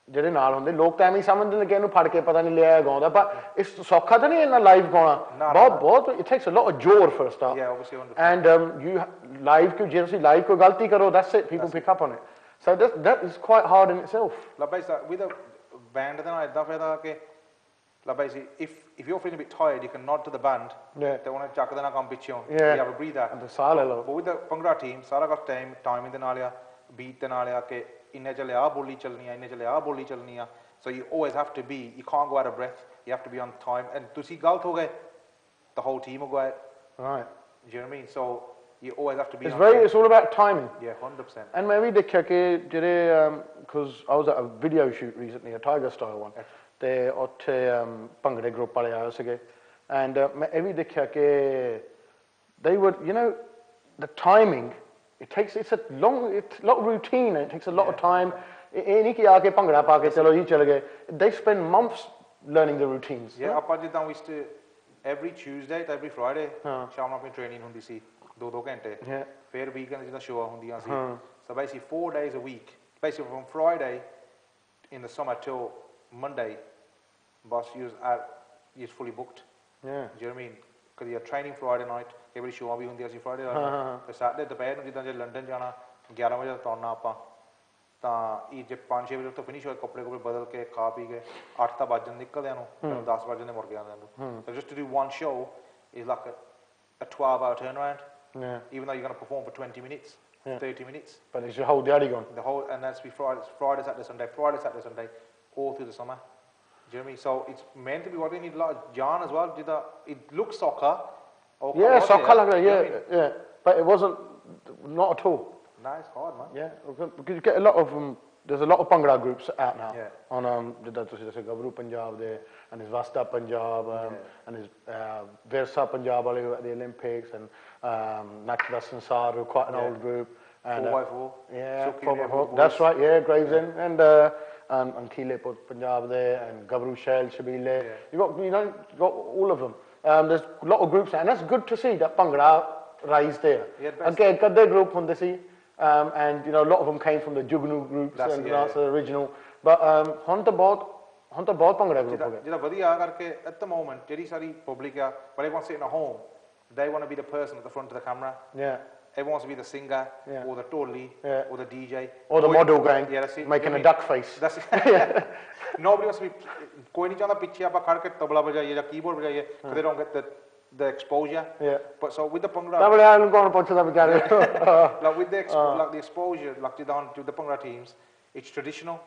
ਜਿਹੜੇ ਨਾਲ ਹੁੰਦੇ ਲੋਕ ਤਾਂ ਐਵੇਂ ਸਮਝਦੇ ਨੇ ਕਿ ਇਹਨੂੰ ਫੜ ਕੇ ਪਤਾ ਨਹੀਂ ਲਿਆ ਗਾਉਂਦਾ ਪਰ ਇਸ ਸੌਖਾ ਤਾਂ ਨਹੀਂ ਇਹਨਾਂ ਲਾਈਵ ਗਾਉਣਾ ਬਹੁਤ it takes a lot of joy for a start yeah obviously and you live ਕਿ ਜੇ ਤੁਸੀਂ ਲਾਈਵ ਕੋਈ ਗਲਤੀ ਕਰੋ that's it people pick up on it so that is quite hard in itself like with a band then I fayda ke like basically if you're feeling a bit tired you can nod to the band they want to ਚੱਕ ਦੇਣਾ ਕੰਮ ਪਿੱਛੋਂ you have a breather and the ਸਾਹ ਲੈ ਲਓ but with the bhangra team ਸਾਰਾ ਕੁਝ time ਦੇ ਨਾਲ ਆ beat ਦੇ ਨਾਲ ਆ ਕਿ ਇੰਨੇ ਚਲੇ ਆ ਬੋਲੀ ਚੱਲਣੀ ਆ ਇੰਨੇ ਚਲੇ ਆ ਬੋਲੀ ਚੱਲਣੀ ਆ so you always have to be you can't go out of breath you have to be on time and ਤੁਸੀਂ ਗਲਤ ਹੋ ਗਏ the whole team will go out right do you know what I mean so you always have to be it's all about timing yeah 100% and ਮੈਂ ਵੀ ਦੇਖਿਆ ਕਿ ਜਿਹੜੇ because I was at a video shoot recently a tiger style one ਤੇ ਉੱਥੇ ਭੰਗੜੇ group ਵਾਲੇ ਆਏ ਸੀਗੇ and ਮੈਂ ਇਹ ਵੀ ਦੇਖਿਆ ਕਿ they would you know the timing it's a lot of routine and it takes a lot of time ਇਹ ਨਹੀਂ ਕਿ ਆ ਕੇ ਭੰਗੜਾ ਪਾ ਕੇ ਚਲੋ ਜੀ ਚਲ ਗਏ they spend months learning the routines yeah ਆਪਾਂ ਜਿੱਦਾਂ we used to every Tuesday ਤੇ every Friday ਸ਼ਾਮ ਨੂੰ ਆਪਣੀ ਟ੍ਰੇਨਿੰਗ ਹੁੰਦੀ ਸੀ 2-2 ਘੰਟੇ ਫਿਰ ਵੀਕਐਂਡ ਜਿੱਦਾਂ ਸ਼ੋਅ ਹੁੰਦੀਆਂ ਸੀ so basically 4 days a week basically from Friday in the summer till Monday boss you're fully booked yeah do you know what I mean because you're training Friday night every show ਵੀ ਹੁੰਦੀਆਂ ਸੀ Friday night ਤੇ Saturday ਦੁਪਹਿਰ ਨੂੰ ਜਿੱਦਾਂ ਜੇ London ਜਾਣਾ 11 ਵਜੇ ਤੁਰਨਾ ਆਪਾਂ ਤਾਂ ਇਹ ਜੇ 5-6 ਵਜੇ ਤੋਂ ਫਿਨਿਸ਼ ਹੋਏ ਕੱਪੜੇ ਬਦਲ ਕੇ ਖਾ ਪੀ ਕੇ 8 ਤਾਂ ਵੱਜਣ ਨਿਕਲਦਿਆਂ ਨੂੰ 10 ਵੱਜਣ ਦੇ ਮੁੜ ਗਿਆ ਨੂੰ so just to do one show is like a 12-hour turnaround even though you're going to perform for 20 minutes 30 minutes. But it's your whole diary gone. The whole, and that's be Friday, Saturday, Sunday, all through the summer. Do you know what I mean? So it's meant to be what we need a lot of John as well. It looks soccer. Yeah, soccer like that, you know yeah, what I mean? yeah. But it wasn't, not at all. Nah, it's hard, man. Yeah, because you get a lot of, there's a lot of Bhangra groups out now. Yeah. On, ਜਿੱਦਾਂ ਤੁਸੀਂ ਦੱਸਿਆ Gabru Punjab ਦੇ, and his Vasta Punjab, and his Versa Punjab ਵਾਲੇ at the Olympics, and Nakda Sansar, who are quite an old group. And, 4x4. Yeah, Suki 4x4. That's right, yeah, Gravesend. And Khile Punjab there, and Gabru Shell, Shabile. You got all of them. There's a lot of groups, and that's good to see that Bhangra rise there. Yeah, Again, their group from the and a lot of them came from the Jugnu groups, that's the original. But ਹੁਣ ਤਾਂ ਬਹੁਤ Bhangra group ਹੋ ਗਏ. ਜਿਹੜਾ ਵਧੀਆ ਕਰਕੇ at the moment ਜਿਹੜੀ ਸਾਰੀ public ਆ, when everyone's sitting at home, they want to be the person at the front of the camera. Yeah. Everyone wants to be the singer, or the tolly, or the DJ, or the model going, making a duck face. That's it. Nobody wants to be. कोई नहीं चाहता पीछे आप खड़ के तबला बजाइए या keyboard बजाइए, because they don't get the exposure. Yeah. But so with the Bhangra, like with the exposure, like to the Bhangra teams, it's traditional.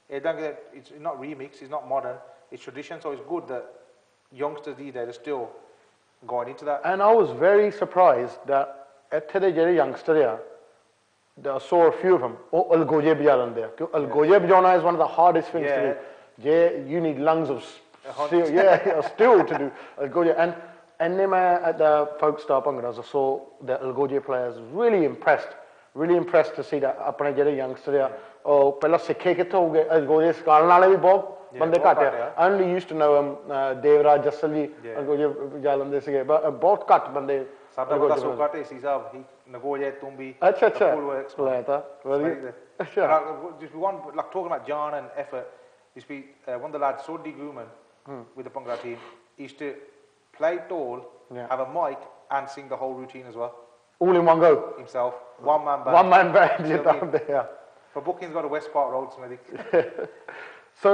It's not remix, it's not modern. It's tradition, so it's good that youngsters these days are still going into that. And I was very surprised that ਇੱਥੇ ਦੇ ਜਿਹੜੇ youngster ਆ, I saw a few of them, ਉਹ ਅਲਗੋਜੇ ਵਜਾ ਲੈਂਦੇ ਆ, ਕਿਉਂਕਿ ਅਲਗੋਜੇ ਵਜਾਉਣਾ is one of the hardest things to do. You need lungs of steel to do ਅਲਗੋਜੇ. And at the folk star Bhangras, I saw the algoje players really impressed to see that ਆਪਣੇ ਜਿਹੜੇ youngster ਆ, ਉਹ ਪਹਿਲਾਂ ਸਿੱਖੇ ਕਿੱਥੋਂ ਹੋਗੇ, ਅਲਗੋਜੇ ਸਿਖਾਉਣ ਵਾਲੇ ਵੀ ਬਹੁਤ ਬੰਦੇ ਘੱਟ ਆ. I only used to know Devraj Jassal ਜੀ ਅਲਗੋਜੇ ਵਜਾ ਲੈਂਦੇ ਸੀਗੇ, ਬਹੁਤ ਘੱਟ ਬੰਦੇ. ਸਾਡਾ ਬੜਾ ਸੋਕਾ ਢੇਸੀ ਸਾਹਿਬ, ਹੀ ਨਗੋਜੇ ਤੁੰਬੀ, ਅੱਛਾ full works. ਵਧੀਆ. Just one, like talking about John and effort, used to be one of the lads, Sodhi Guman, with the Bhangra team, used to play tall, have a mic, and sing the whole routine as well. All in one go? Himself. One man band. One man band, you're down there. For bookings, got a West Park Road, Smithy. So,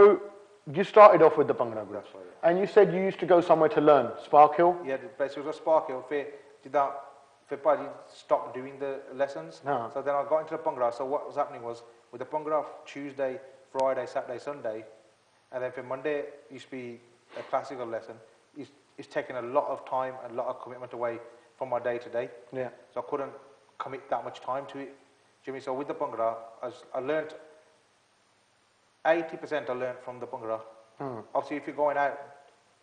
you started off with the Bhangra group. That's right, and you said you used to go somewhere to learn, Spark Hill? Yeah, the place was a Spark Hill. Paji stopped doing the lessons. So then I got into the Bhangra. So what was happening was, with the Bhangra, Tuesday, Friday, Saturday, Sunday, and then for Monday, it used to be a classical lesson. It's taking a lot of time and a lot of commitment away from my day to day. Yeah. So I couldn't commit that much time to it. Jimmy, so with the Bhangra, I learned 80% I learned from the Bhangra. Obviously, if you're going out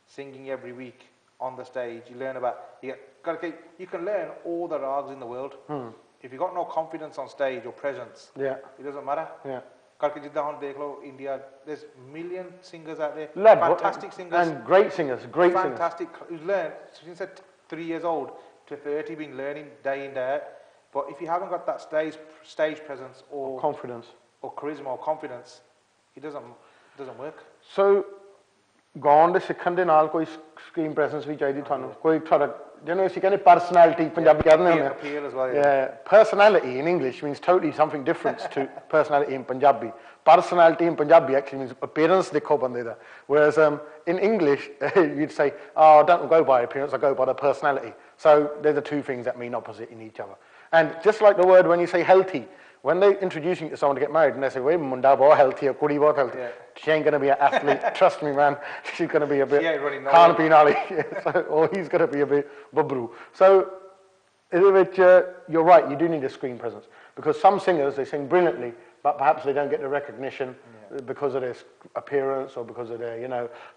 singing every week on the stage, you learn about, you can learn all the rags in the world. If you've got no confidence on stage or presence, it doesn't matter. India, there's million singers out there, fantastic singers. And great singers, fantastic. Who's learned, since they're 3 years old to 30, been learning day in, day out. But if you haven't got that stage presence or confidence or charisma or confidence, it doesn't work. So, ਗਾਉਣ ਦੇ ਸਿੱਖਣ ਦੇ ਨਾਲ ਕੋਈ screen presence ਵੀ ਚਾਹੀਦੀ ਤੁਹਾਨੂੰ, ਕੋਈ ਤੁਹਾਡਾ ਜਿਹਨੂੰ ਅਸੀਂ ਕਹਿੰਦੇ ਪਰਸਨੈਲਿਟੀ ਪੰਜਾਬੀ ਕਹਿੰਦੇ ਹੁੰਦੇ ਆ. Personality in English means totally something different to personality in Punjabi. Personality in Punjabi actually means appearance ਦੇਖੋ ਬੰਦੇ ਦਾ, whereas in English you'd say, oh, I don't go by appearance, I go by the personality. So they're the two things that mean opposite in each other. And just like the word when you say healthy, when they're introducing to someone to get married and they say, wait, munda bahut healthy, kudi bahut healthy, she ain't going to be an athlete, trust me man, she's going to be a bit khan peen wali, or he's going to be a bit babru. So you're right, you do need a screen presence, because some singers, they sing brilliantly, but perhaps they don't get the recognition because of their appearance or because of their,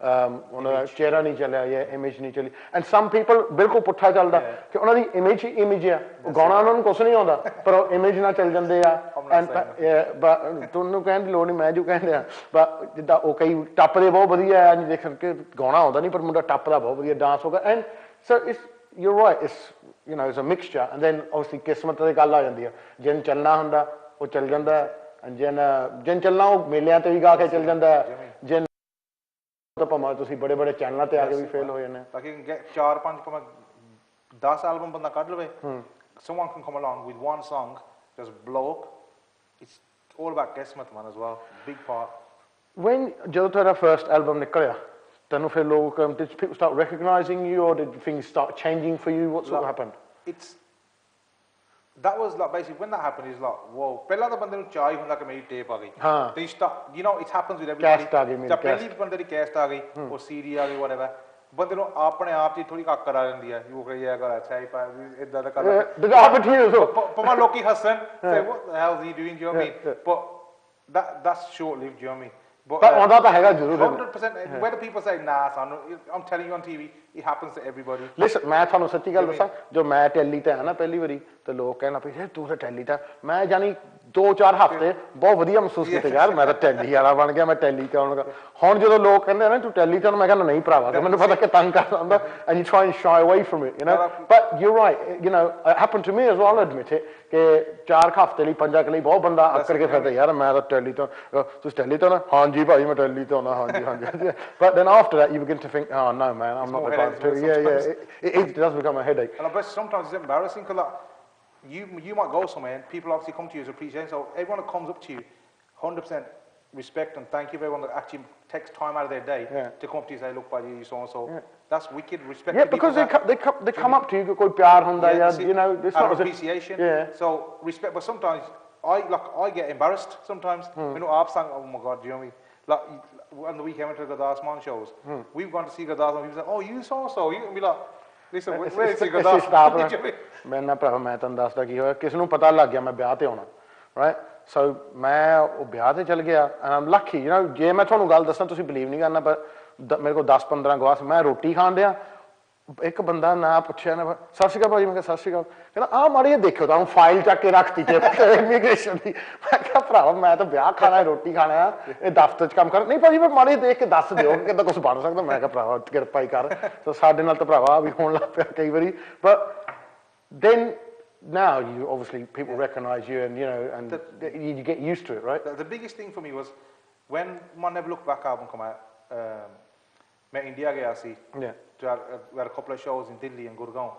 chehra nahi chalya, image nahi chali. And some people, bilkul putha chalda, ki ਉਹਨਾਂ ਦੀ image ਹੈ, ਉਹ ਗਾਣਾ ਉਹਨਾਂ ਨੂੰ ਕੁਛ ਨਹੀਂ ਆਉਂਦਾ, ਪਰ ਉਹ image ਨਾਲ ਚੱਲ ਜਾਂਦੇ ਆ. And ਤੁਹਾਨੂੰ ਕਹਿਣ ਦੀ ਲੋੜ ਨਹੀਂ, ਮੈਂ ਜੋ ਕਹਿੰਦੇ ਆ, ਜਿੱਦਾਂ ਉਹ ਕਈ ਟੱਪਦੇ ਬਹੁਤ ਵਧੀਆ ਆ, ਦੇਖ ਕੇ ਗਾਣਾ ਆਉਂਦਾ ਨਹੀਂ, ਪਰ ਮੁੰਡਾ ਟੱਪਦਾ ਬਹੁਤ ਵਧੀਆ, ਡਾਂਸ ਹੋਗਾ. And so you're right, it's a mixture. And then obviously ਕਿਸਮਤ ਦੀ ਗੱਲ ਆ ਜਾਂਦੀ ਆ, ਜਿਨ ਚੱਲਣਾ ਹੁੰਦਾ ਉਹ ਚੱਲ ਜਾਂਦਾ, ਜਿਨ ਚੱਲਣਾ ਉਹ ਮੇਲਿਆਂ ਤੇ ਵੀ ਗਾ ਕੇ ਚੱਲ ਜਾਂਦਾ, ਜਿਨ ਤਾਂ ਭਾਵੇਂ ਤੁਸੀਂ ਬੜੇ ਬੜੇ ਚੈਨਲਾਂ ਤੇ ਆ ਕੇ ਵੀ ਫੇਲ ਹੋ ਜਾਂਦੇ. ਤਾਂ ਕਿ 4-5 ਭਾਵੇਂ 10 ਐਲਬਮ ਬੰਦਾ ਕੱਢ ਲਵੇ, someone can come along with one song, just blow up. It's all about ਕਿਸਮਤ man as well, big part. When ਜਦੋਂ ਤੁਹਾਡਾ first album ਨਿਕਲਿਆ, ਤੈਨੂੰ ਫਿਰ ਲੋਕ, did people start recognizing you, or did things start changing for you? What sort of happened? It's that was like basically when that happened, he's like, whoa. Pehla the bande nu chai hunda कि मेरी tape आ गई. हाँ. They start, you know, it happens with everybody. Cast आ गई, मेरी जब पहली cast. बंदे की cast आ गई, or CD आ गई, whatever. बंदे ਨੂੰ ਆਪਣੇ ਆਪ ਹੀ ਥੋੜੀ ਕਾਕਰ ਆ ਜਾਂਦੀ ਹੈ ਉਹ ਕਹੀ ਹੈਗਾ ਅੱਛਾ ਹੀ ਪਾ ਇਦਾਂ ਦਾ ਕਰ Did that happen to you as well? Puma ਲੋਕੀ ਹੱਸਣ say what the hell is he doing, do you know what I mean? But that's short lived, do you know what I mean? But ਆਉਂਦਾ ਤਾਂ ਹੈਗਾ ਜ਼ਰੂਰ 100%. Whether people say nah son, I'm telling you on TV, it happens to everybody. Listen, ਮੈਂ ਤੁਹਾਨੂੰ ਸੱਚੀ ਗੱਲ ਦੱਸਾਂ, ਜੋ ਮੈਂ ਟੈਲੀ ਤੇ ਆਇਆ ਨਾ ਪਹਿਲੀ ਵਾਰੀ ਤੇ ਲੋਕ ਕਹਿਣਾ ਵੀ ਤੂੰ ਤਾਂ ਟੈਲੀ ਤੇ, ਮੈਂ ਜਾਨੀ 2-4 ਹਫ਼ਤੇ ਬਹੁਤ ਵਧੀਆ ਮਹਿਸੂਸ ਕੀਤੇ ਯਾਰ ਮੈਂ ਤਾਂ ਟੈਲੀ ਵਾਲਾ ਬਣ ਗਿਆ, ਮੈਂ ਟੈਲੀ ਤੇ ਆਉਣ ਲੱਗਾ। ਹੁਣ ਜਦੋਂ ਲੋਕ ਕਹਿੰਦੇ ਨਾ ਤੂੰ ਟੈਲੀ ਤੇ, ਮੈਂ ਕਹਿੰਦਾ ਨਹੀਂ ਭਰਾਵਾ, ਤੇ ਮੈਨੂੰ ਪਤਾ ਕਿ ਤੰਗ ਕਰਦਾ ਹੁੰਦਾ, and you try and shy away from it, you know. But you're right, you know, it happened to me as well, I'll admit it, ਕਿ 4 ਹਫ਼ਤੇ ਲਈ 5 ਲਈ ਬਹੁਤ ਬੰਦਾ ਅੱਕਰ ਕੇ ਫਿਰਦਾ ਯਾਰ ਮੈਂ ਤਾਂ ਟੈਲੀ ਤੋਂ, ਤੁਸੀਂ ਟੈਲੀ ਤੋਂ ਨਾ, ਹਾਂਜੀ ਭਾਈ ਮੈਂ ਟੈਲੀ ਤੋਂ ਆਉਣਾ, ਹਾਂਜੀ ਹਾਂਜੀ। But then after that you begin to think, oh no man, I'm not the type to, yeah, it does become a headache. And I bet sometimes it's embarrassing because like, you might go somewhere and people obviously come to you as appreciation, so everyone that comes up to you, 100% respect and thank you for everyone that actually takes time out of their day to come up to you and say, look, buddy, you so and so. That's wicked respect. Yeah, because they come up to you, koi pyar hunda, you know, it's not appreciation. So respect, but sometimes I get embarrassed sometimes. You know, I've sang, oh my God, do you know what I mean? Like on the weekend, I went to the Gurdas Man shows. We've gone to see Gurdas and people say, oh, you so and so. You can be like, listen, where is Gurdas? ਮੈਂ ਨਾ ਭਰਾ ਮੈਂ ਤੁਹਾਨੂੰ ਦੱਸਦਾ ਕੀ ਹੋਇਆ, ਕਿਸ ਨੂੰ ਪਤਾ ਲੱਗ ਗਿਆ ਮੈਂ ਵਿਆਹ ਤੇ ਆਉਣਾ, ਰਾਈਟ? ਸੋ ਮੈਂ ਉਹ ਵਿਆਹ ਤੇ ਚਲ ਗਿਆ, ਐਂਡ ਆਮ ਲੱਕੀ, ਯੂ نو, ਜੇ ਮੈਂ ਤੁਹਾਨੂੰ ਗੱਲ ਦੱਸਾਂ ਤੁਸੀਂ ਬਿਲੀਵ ਨਹੀਂ ਕਰਨਾ, ਪਰ ਮੇਰੇ ਕੋਲ 10-15 ਗਵਾਹ ਸੀ, ਮੈਂ ਰੋਟੀ ਖਾਣ ਡਿਆ, ਇੱਕ ਬੰਦਾ ਨਾ ਪੁੱਛਿਆ ਨਾ, ਸਤਿ ਸ਼੍ਰੀ ਅਕਾਲ ਭਾਜੀ, ਮੈਂ ਕਿਹਾ ਸਤਿ ਸ਼੍ਰੀ ਅਕਾਲ, ਕਹਿੰਦਾ ਆਹ ਮਾੜੀ ਜਿਹੀ ਦੇਖਿਓ ਤਾਂ ਫਾਈਲ ਚੱਕ ਕੇ ਰੱਖਤੀ ਤੇ ਇਮੀਗ੍ਰੇਸ਼ਨ ਦੀ। ਮੈਂ ਕਿਹਾ ਭਰਾਵਾ ਮੈਂ ਤਾਂ ਵਿਆਹ ਖਾਣਾ, ਰੋਟੀ ਖਾਣਾ, ਇਹ ਦਫ਼ਤਰ 'ਚ ਕੰਮ ਕਰ, ਨਹੀਂ ਭਾਜੀ ਮੈਂ ਮਾੜੀ ਜਿਹੀ ਦੇਖ ਕੇ ਦੱਸ ਦਿਓ ਕਿ ਕਿੱਦਾਂ ਕੁਛ ਬਣ ਸਕਦਾ। ਮੈਂ ਕਿਹਾ ਭਰਾਵਾ ਕਿਰਪਾ ਹੀ ਕਰ, ਤਾਂ ਸਾਡੇ ਨਾਲ ਤਾਂ ਭਰਾਵਾ ਵੀ ਹੋਣ ਲੱਗ ਪਿਆ ਕਈ ਵਾਰੀ। But then now you obviously people recognize you, and you know, and you get used to it, right? The biggest thing for me was when my Never Look Back album came out, मैं India गया सी, we had a couple of shows in Delhi and Gurgaon.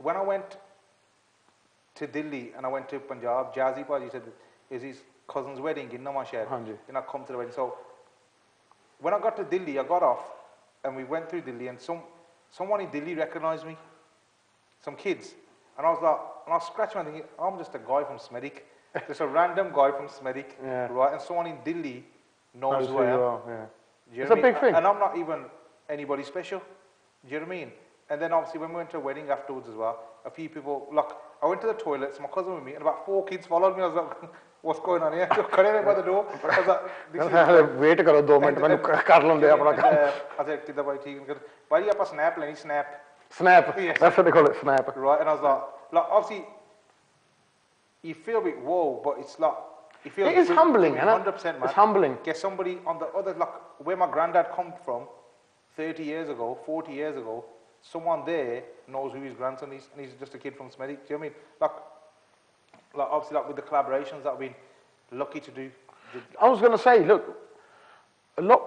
When I went to Delhi and I went to Punjab, Jazzy Paji said is his cousin's wedding in Nawashahar, and I come to the wedding. So when I got to Delhi, I got off and we went through Delhi, and someone in Delhi recognized me, some kids, and I was like, and I was scratching my thinking, I'm just a guy from Smedic, just a random guy from Smedic, right? And someone in Delhi knows who I am. It's a big thing. And I'm not even anybody special. Do you know what I mean? And then obviously when we went to a wedding afterwards as well, a few people, look, I went to the toilets, my cousin with me, and about 4 kids followed me. I was like, what's going on here? By the door. I was like, this is... Wait karo 2 minute, mainu kar lende apna kaam. I said, kidda bhai theek hai. Bhai aapa snap leni, snap. Snap, that's what they call it, snap. Right, and I was like obviously, you feel a bit whoa, but it's like, it is humbling, 100%, man. It's humbling. Get somebody on the other, like where my granddad come from 30 years ago, 40 years ago, someone there knows who his grandson is, and he's just a kid from Smedic. Do you know what I mean? Like obviously, like with the collaborations that we've been lucky to do. I was going to say, look, a lot,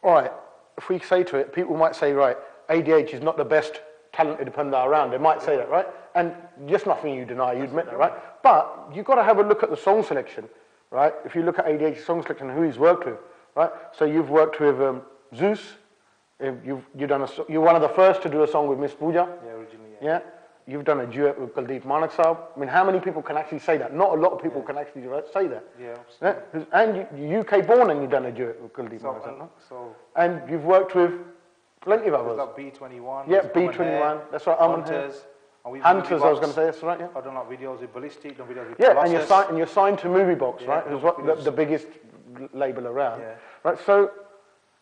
all right, if we say to it, people might say, right, ADH is not the best talented panda around. They might say that, right? And just nothing you deny, you admit that, right? But you've got to have a look at the song selection, right? If you look at ADH's song selection and who he's worked with, right? So you've worked with Zeus. You're one of the first to do a song with Miss Pooja. Yeah, originally. Yeah. You've done a duet with Kuldeep Manak Saab. I mean, how many people can actually say that? Not a lot of people can actually say that. Yeah. And you UK born and you've done a duet with Kuldeep Manak Saab. And you've worked with plenty of others. Like B21. Yeah, B21. That's right. Hunters. Hunters, I was going to say, that's right, yeah. I've done like videos with Ballistic, done videos with Colossus. And you're signed to Movie Box, right? Who's the biggest label around. Yeah. Right, so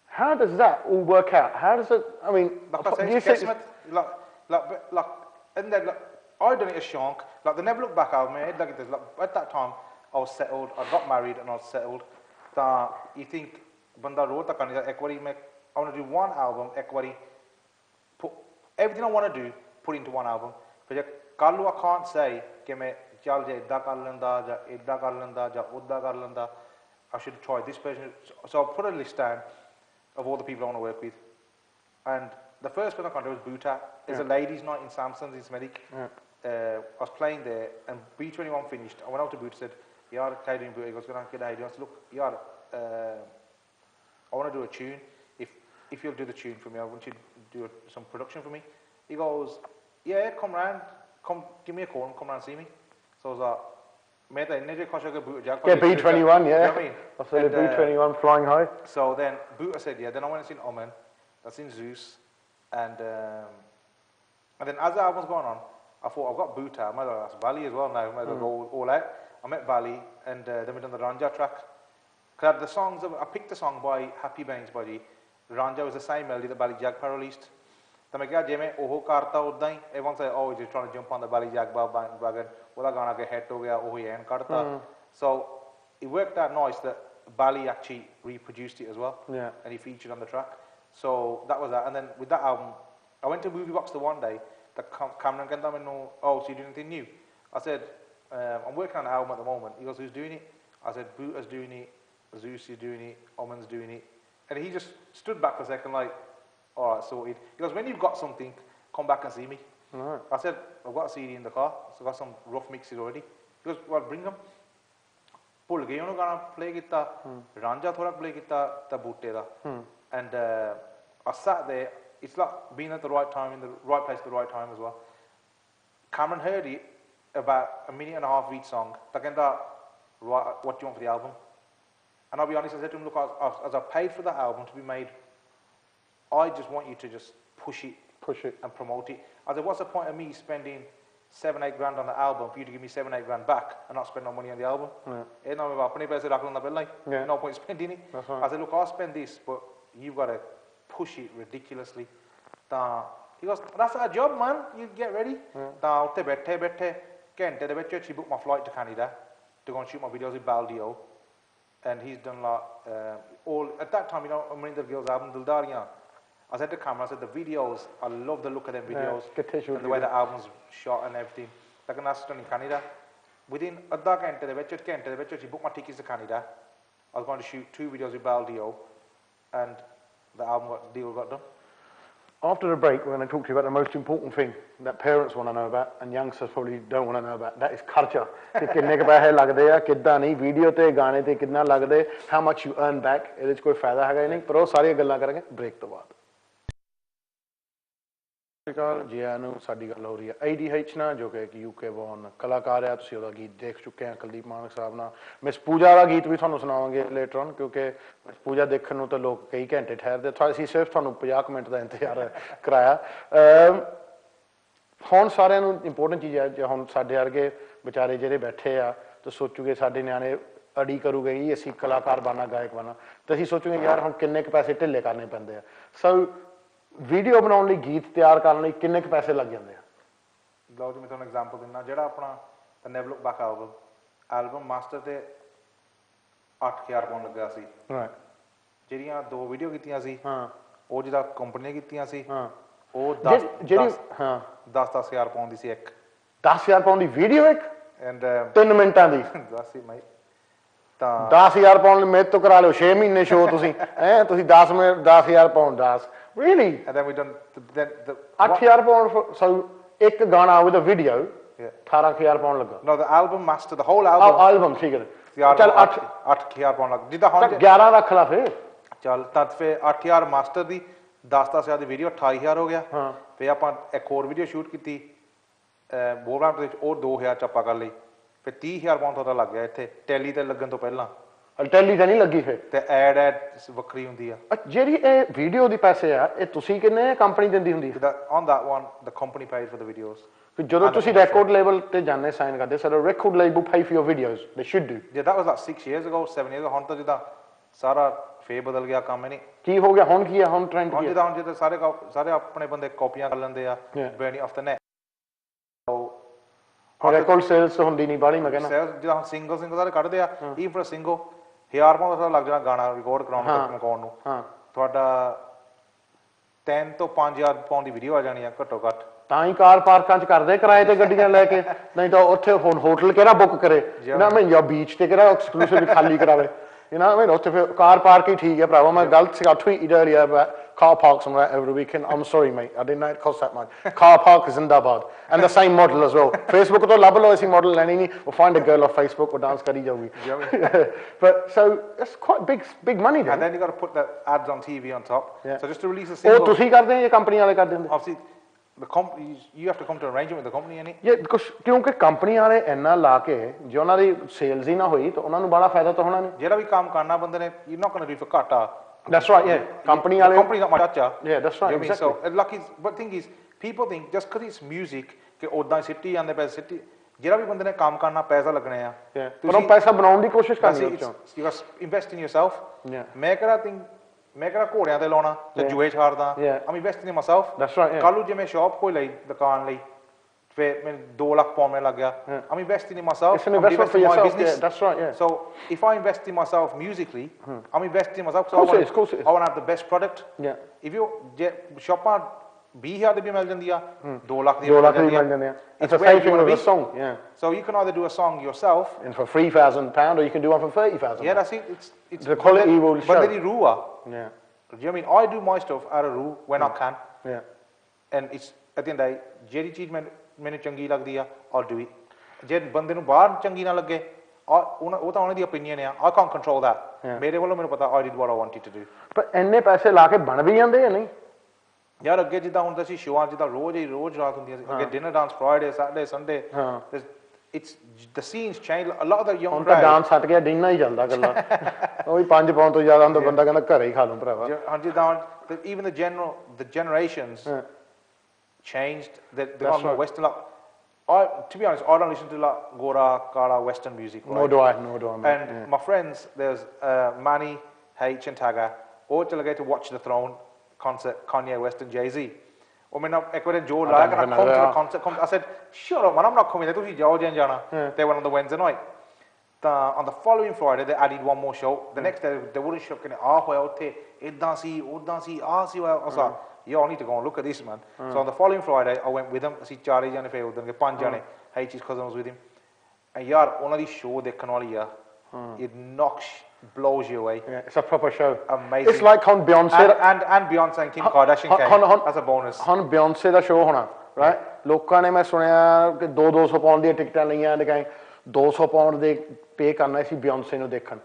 how does that all work out? How does it, I mean, do you think... And then, I done it as Shank. Like, the Never Look Back album, at that time, I was settled, I got married and I was settled. You think, Banda wrote that kind of, I want to do one album, put everything I want to do, put into one album. But Kalu, I can't say, I should try this person. So I put a list down of all the people I want to work with. And the first person I contacted was Bhuta. There's a ladies' night in Samson's in Smedic. I was playing there, and B21 finished. I went out to Bhuta and said, Yar, how are you doing, Bhuta? He goes, good idea. I said, look, Yar, I want to do a tune. If you'll do the tune for me, I want you to do some production for me. He goes, yeah, come round. come give me a call and come around and see me. So I was like, mate, I need to catch a boot jack. Get B21, yeah. You know what I mean? I said a B21 flying high. So then Boota said, yeah. Then I went and seen Omen. I seen Zeus, and then as the album was going on, I thought I've got Boota. I might as well ask Bali as well now. I might as well go all out. I met Bali, and then we done the Ranja track. Cause the songs, I picked a song by Happy Bains buddy. Ranja was the same melody that Bali Jagpa released. तो मैं क्या जिमें ओहो करता उदा ही everyone say oh he's trying to jump on the Bali Jagba bandwagon वो गाना के hit हो गया ओहो एंड करता so it worked out nice that Bali actually reproduced it as well and he featured on the track so that was that and then with that album I went to Movie Box the one day the Cameron कहता मैंने oh so you doing anything new I said I'm working on an album at the moment he goes who's doing it I said Boota's doing it Zeus is doing it Omen's doing it and he just stood back for a second like all right, sorted. He goes, when you've got something, come back and see me. Right. I said, I've got a CD in the car, so I've got some rough mixes already. He goes, well, bring them. Pull gay on gana play kita, Ranja thoda play kita, ta boote da. And I sat there, it's like being at the right time, in the right place at the right time as well. Cameron heard it, about a minute and a half of each song. Ta kenda, what do you want for the album? And I'll be honest, I said to him, look, as I paid for that album to be made, I just want you to just push it and promote it. I said, what's the point of me spending 7-8 grand on the album for you to give me 7-8 grand back and not spend no money on the album? No point spending it. Right. I said, look, I'll spend this, but you've got to push it ridiculously. He goes, that's our job, man. You get ready. She booked my flight to Canada to go and shoot my videos with Baldio. And he's done like all at that time, you know, Amrinder Gill's album Dildariyan. I said to Cameron, I said the videos, I love the look of them videos and the way the album's shot and everything. Like that's done in Canada. Within a she booked my tickets to Canada. I was going to shoot 2 videos with Baldio, and the deal got done. After the break, we're going to talk to you about the most important thing that parents want to know about and youngsters probably don't want to know about. That is kharcha. Video te, gaane te, kitna lagde, how much you earn back. It is koi fayda hai nahi. Par wo sari gallan karenge break to baad. जी आनू साडी गल हो रही है ADH ना जो कि UK born कलाकार है तुसी ओदा गीत देख चुके हैं कुलदीप मानक साहब ना मिस पूजा दा गीत भी थानू सुनावांगे लेटर ऑन क्योंकि मिस पूजा देखण नू तो लोग कई घंटे ठहरदे ਅਸੀਂ ਸਿਰਫ ਤੁਹਾਨੂੰ 50 ਮਿੰਟ ਦਾ ਇੰਤਜ਼ਾਰ ਕਰਾਇਆ ਹੁਣ ਸਾਰਿਆਂ ਨੂੰ ਇੰਪੋਰਟੈਂਟ ਚੀਜ਼ ਹੈ ਜੇ ਹੁਣ ਸਾਡੇ ਵਰਗੇ ਵਿਚਾਰੇ ਜਿਹੜੇ ਬੈਠੇ ਆ ਤੇ ਸੋਚੂਗੇ ਸਾਡੇ ਨਿਆਣੇ ਅੜੀ ਕਰੂਗੇ ਜੀ ਅਸੀਂ ਕਲਾਕਾਰ ਬਣਨਾ ਗਾਇਕ ਬਣਨਾ ਤੇ ਅਸੀਂ ਸੋਚੂਗੇ ਯਾਰ ਹੁਣ ਕਿੰਨੇ ਕੁ ਪੈਸੇ ਢਿੱਲੇ ਕਰਨੇ ਪੈਂਦੇ ਆ ਸੋ ਵੀਡੀਓ ਬਣਾਉਣ ਲਈ ਗੀਤ ਤਿਆਰ ਕਰਨ ਲਈ ਕਿੰਨੇ ਕੁ ਪੈਸੇ ਲੱਗ ਜਾਂਦੇ ਆ ਲਓ ਜੀ ਮੈਂ ਤੁਹਾਨੂੰ ਐਗਜ਼ਾਮਪਲ ਦਿੰਦਾ ਜਿਹੜਾ ਆਪਣਾ the never look back album master ਤੇ 8000 ਪਾਉਣ ਲੱਗਾ ਸੀ ਰਾਈਟ ਜਿਹੜੀਆਂ 2 ਵੀਡੀਓ ਕੀਤੀਆਂ ਸੀ ਹਾਂ ਉਹ ਜਿਹੜਾ ਕੰਪਨੀ ਨੇ ਕੀਤੀਆਂ ਸੀ ਹਾਂ ਉਹ 10 ਜਿਹੜੀ ਹਾਂ 10,000 ਪਾਉਣ ਦੀ ਸੀ ਇੱਕ 10000 ਪਾਉਣ ਦੀ ਵੀਡੀਓ ਇੱਕ ਐਂਡ 3 ਮਿੰਟਾਂ ਦੀ ਦੱਸ ਸੀ ਮਾਈ ਤਾਂ 10000 ਪਾਉਣ ਲਈ ਮੇਰੇ ਤੋਂ ਕਰਾ ਲਿਓ 6 ਮਹੀਨੇ ਸ਼ੋ ਤੁਸੀਂ ਹੈ ਤੁਸੀਂ 10000 ਪਾਉਣ 10 Really? And then we done the 8000 pound so एक गाना with a video 18000 pound लगा No the album master the whole album oh album ठीक है चल 8000 pound लग जिदा ਹੁਣ 11 ਰੱਖ ਲਾ ਫੇ ਚੱਲ ਤਦ ਫੇ 8000 ਮਾਸਟਰ ਦੀ 10,000 ਦੀ ਵੀਡੀਓ 28000 ਹੋ ਗਿਆ ਹਾਂ ਫੇ ਆਪਾਂ ਇੱਕ ਹੋਰ ਵੀਡੀਓ ਸ਼ੂਟ ਕੀਤੀ ਬੋਲਰਾਮ ਦੇ ਵਿੱਚ ਉਹ 2000 ਚੱਪਾ ਕਰ ਲਈ ਫੇ 30000 ਪਾਉਂਡ ਤੁਹਾਡਾ ਲੱਗ ਗਿਆ ਇੱਥੇ ਟੈਲੀ ਤੇ ਲੱਗਣ ਤੋਂ ਪਹਿਲਾਂ ਟੈਲੀ ਤਾਂ ਨਹੀਂ ਲੱਗੀ ਫੇ ਤੇ ਐਡ ਵੱਖਰੀ ਹੁੰਦੀ ਆ ਜਿਹੜੀ ਇਹ ਵੀਡੀਓ ਦੀ ਪੈਸੇ ਆ ਇਹ ਤੁਸੀਂ ਕਿੰਨੇ ਕੰਪਨੀ ਦਿੰਦੀ ਹੁੰਦੀ ਹੈ on that one the company paid for the videos ਫਿਰ ਜਦੋਂ ਤੁਸੀਂ ਰੈਕੋਰਡ ਲੇਬਲ ਤੇ ਜਾਂਦੇ ਸਾਈਨ ਕਰਦੇ sir record label pay for your videos they should do yeah that was like 6 years ago 7 years ago ਹੁਣ ਤਾਂ ਜਿੱਦਾਂ ਸਾਰਾ ਫੇ ਬਦਲ ਗਿਆ ਕੰਮ ਹੀ ਨਹੀਂ ਕੀ ਹੋ ਗਿਆ ਹੁਣ ਕੀ ਆ ਹੁਣ ਟ੍ਰੈਂਡ ਕੀ ਆ ਹੁਣ ਜਿੱਦਾਂ ਸਾਰੇ ਆਪਣੇ ਬੰਦੇ ਕਾਪੀਆਂ ਕਰ ਲੈਂਦੇ ਆ ਬੈਨੀ ਆਫ ਦ ਨੈਟ ਉਹ ਰੈਕੋਰਡ ਸੇਲਸ ਹੁੰਦੀ ਨਹੀਂ ਬਾਹਲੀ ਮੈਂ ਕਹਿੰਦਾ ਸੇਲਸ ਜਿੱਦਾਂ ਸਿੰਗਲ ਸਾਰੇ ਕੱਢਦੇ ਆ ਈ ਫॉर ਸਿੰਗਲ 1000 ਪਾਉਂਡ ਦਾ ਲੱਗ ਜਾਣਾ ਗਾਣਾ ਰਿਕਾਰਡ ਕਰਾਉਣ ਨੂੰ ਹਾਂ ਤੁਹਾਡਾ 3 ਤੋਂ 5000 ਪਾਉਂਡ ਦੀ ਵੀਡੀਓ ਆ ਜਾਣੀ ਆ ਘੱਟੋ ਘੱਟ ਤਾਂ ਹੀ ਕਾਰ ਪਾਰਕਾਂ 'ਚ ਕਰਦੇ ਕਿਰਾਏ ਤੇ ਗੱਡੀਆਂ ਲੈ ਕੇ ਨਹੀਂ ਤਾਂ ਉੱਥੇ ਹੁਣ ਹੋਟਲ ਕਿਹੜਾ ਬੁੱਕ ਕਰੇ ਨਾ ਮੈਂ ਜਾਂ ਬੀਚ ਤੇ ਕਿਹੜਾ ਐਕਸਕਲੂਸਿਵ ਖਾਲੀ ਕਰਾਵੇ you know what I mean ਉੱਥੇ ਫਿਰ ਕਾਰ ਪਾਰਕ ਹੀ ਠੀਕ ਹੈ ਭਰਾਵਾ ਮੈਂ ਗਲਤ ਸੀਗਾ tweeted earlier about car parks on every weekend I'm sorry mate I didn't know it cost that much car park is Zindabad and the same model as well Facebook ਤੋਂ ਲੱਭ ਲਓ ਅਸੀਂ model ਲੈਣੀ ਨਹੀਂ we'll find a girl off Facebook ਉਹ dance ਕਰੀ ਜਾਊਗੀ but so it's quite big money then and then you got to put the ads on TV on top so just to release a single ਉਹ ਤੁਸੀਂ ਕਰਦੇ ਹੋ ਜਾਂ company ਵਾਲੇ ਕਰਦੇ ਹੁੰਦੇ obviously you have to come to an arrangement with the company, any? Yeah, because ਕਿਉਂਕਿ ਕੰਪਨੀਆਂ ਵਾਲੇ ਇੰਨਾ ਲਾ ਕੇ ਜੇ ਉਹਨਾਂ ਦੀ ਸੇਲਸ ਹੀ ਨਾ ਹੋਈ ਤਾਂ ਉਹਨਾਂ ਨੂੰ ਬੜਾ ਫਾਇਦਾ ਤਾਂ ਹੋਣਾ ਨਹੀਂ ਜਿਹੜਾ ਵੀ ਕੰਮ ਕਰਨਾ ਬੰਦੇ ਨੇ you're not going to do for ਘਾਟਾ that's right yeah company ਵਾਲੇ company not my chacha yeah that's right exactly so lucky but thing is people think just because it's music ਕਿ ਉਦਾਂ ਸਿੱਟੀ ਜਾਂਦੇ ਪੈਸੇ ਸਿੱਟੀ ਜਿਹੜਾ ਵੀ ਬੰਦੇ ਨੇ ਕੰਮ ਕਰਨਾ ਪੈਸਾ ਲੱਗਣੇ ਆ ਪਰ ਉਹ ਪੈਸਾ ਬਣਾਉਣ ਦੀ ਕੋਸ਼ਿਸ਼ ਕਰਨੀ ਹੈ you must invest in yourself yeah ਮੈਂ ਕਿਹੜਾ ਘੋੜਿਆਂ ਤੇ ਲਾਉਣਾ ਤੇ ਜੂਏ ਛਾੜਦਾ I'm investing in myself that's right yeah ਕੱਲ ਨੂੰ ਜੇ ਮੈਂ ਸ਼ਾਪ ਕੋਈ ਲਈ ਦੁਕਾਨ ਲਈ ਫਿਰ ਮੈਨੂੰ 2 ਲੱਖ ਪਾਉਣ ਮੈਨੂੰ ਲੱਗ ਗਿਆ I'm investing in myself it's an investment for yourself yeah that's right yeah so if I invest in myself musically I'm investing in myself so I want to have the best product yeah if you ਸ਼ਾਪਾਂ 20,000 ਦੀ ਵੀ ਮਿਲ ਜਾਂਦੀ ਆ 2 ਲੱਖ ਦੀ ਮਿਲ ਜਾਂਦੀ ਆ it's a same thing with a song yeah so you can either do a song yourself and for £3,000 or you can do one for £30,000 yeah that's it it's the quality will show ਬੰਦੇ ਦੀ ਰੂਹ ਆ yeah do you know what I mean I do my stuff out of rule when I can yeah and it's at the end of the day ਜਿਹੜੀ ਚੀਜ਼ ਮੈਨੂੰ ਚੰਗੀ ਲੱਗਦੀ ਆ I'll do it ਜੇ ਬੰਦੇ ਨੂੰ ਬਾਹਰ ਚੰਗੀ ਨਾ ਲੱਗੇ ਉਹ ਤਾਂ ਉਹਨਾਂ ਦੀ opinion ਆ I can't control that ਮੇਰੇ ਵੱਲੋਂ ਮੈਨੂੰ ਪਤਾ I did what I wanted to do ਪਰ ਇੰਨੇ ਪੈਸੇ ਲਾ ਕੇ ਬਣ ਵੀ ਜਾਂਦੇ ਆ ਨਹੀਂ ਯਾਰ ਅੱਗੇ ਜਿੱਦਾਂ ਹੁੰਦਾ ਸੀ ਸ਼ੋਆਂ ਜਿੱਦਾਂ ਰੋਜ਼ ਰਾਤ ਹੁੰਦੀਆਂ ਸੀ ਅੱਗੇ dinner dance Friday Saturday Sunday it's the scenes change a lot of the young ਹੁਣ ਤਾਂ ਡਾਂਸ ਹਟ ਗਿਆ ਡਿਨਰ ਹੀ ਚੱਲਦਾ ਗੱਲਾਂ ਉਹ ਵੀ 5 ਪਾਉਂਡ ਤੋਂ ਜ਼ਿਆਦਾ ਹੁੰਦਾ ਬੰਦਾ ਕਹਿੰਦਾ ਘਰੇ ਹੀ ਖਾ ਲੂੰ ਭਰਾਵਾ ਹਾਂਜੀ ਤਾਂ even the generations changed they've gone more western to be honest I don't listen to like gora kala western music right? nor do I and my friends there's Manny H and Taga all to get to watch the Throne concert Kanye West and Jay-Z ਉਹ ਮੈਨੂੰ ਇੱਕ ਵਾਰ ਜੋ ਲਾਇਆ ਕਿ come to the concert I said shut up man I'm not coming ਤੁਸੀਂ ਜਾਓ ਜੇ ਜਾਣਾ they went on the Wednesday night on the following Friday they added one more show the next day they wouldn't show ਕਿ ਹੋਇਆ ਉੱਥੇ ਇਦਾਂ ਸੀ ਉਦਾਂ ਸੀ ਆ ਸੀ ਹੋਇਆ I was like yo I need to go and look at this man so on the following Friday I went with them ਅਸੀਂ 4 ਜਣੇ ਫੇਰ ਉਦੋਂ ਕੇ 5 ਜਣੇ H's cousin was with him and ਯਾਰ ਉਹਨਾਂ ਦੀ show ਦੇਖਣ ਵਾਲੀ ਆ it knocks blows you away yeah it's a proper show amazing it's like on Beyonce and Beyonce and Kim Kardashian came as a bonus ਹੁਣ Beyonce ਦਾ show ਹੋਣਾ right ਲੋਕਾਂ ਨੇ ਮੈਂ ਸੁਣਿਆ ਕਿ 200 ਪਾਉਂਡ ਦੀਆਂ ਟਿਕਟਾਂ ਲਈਆਂ ਤੇ ਕਹੇ 200 ਪਾਉਂਡ ਦੇ ਪੇ ਕਰਨਾ ਸੀ Beyonce ਨੂੰ ਦੇਖਣ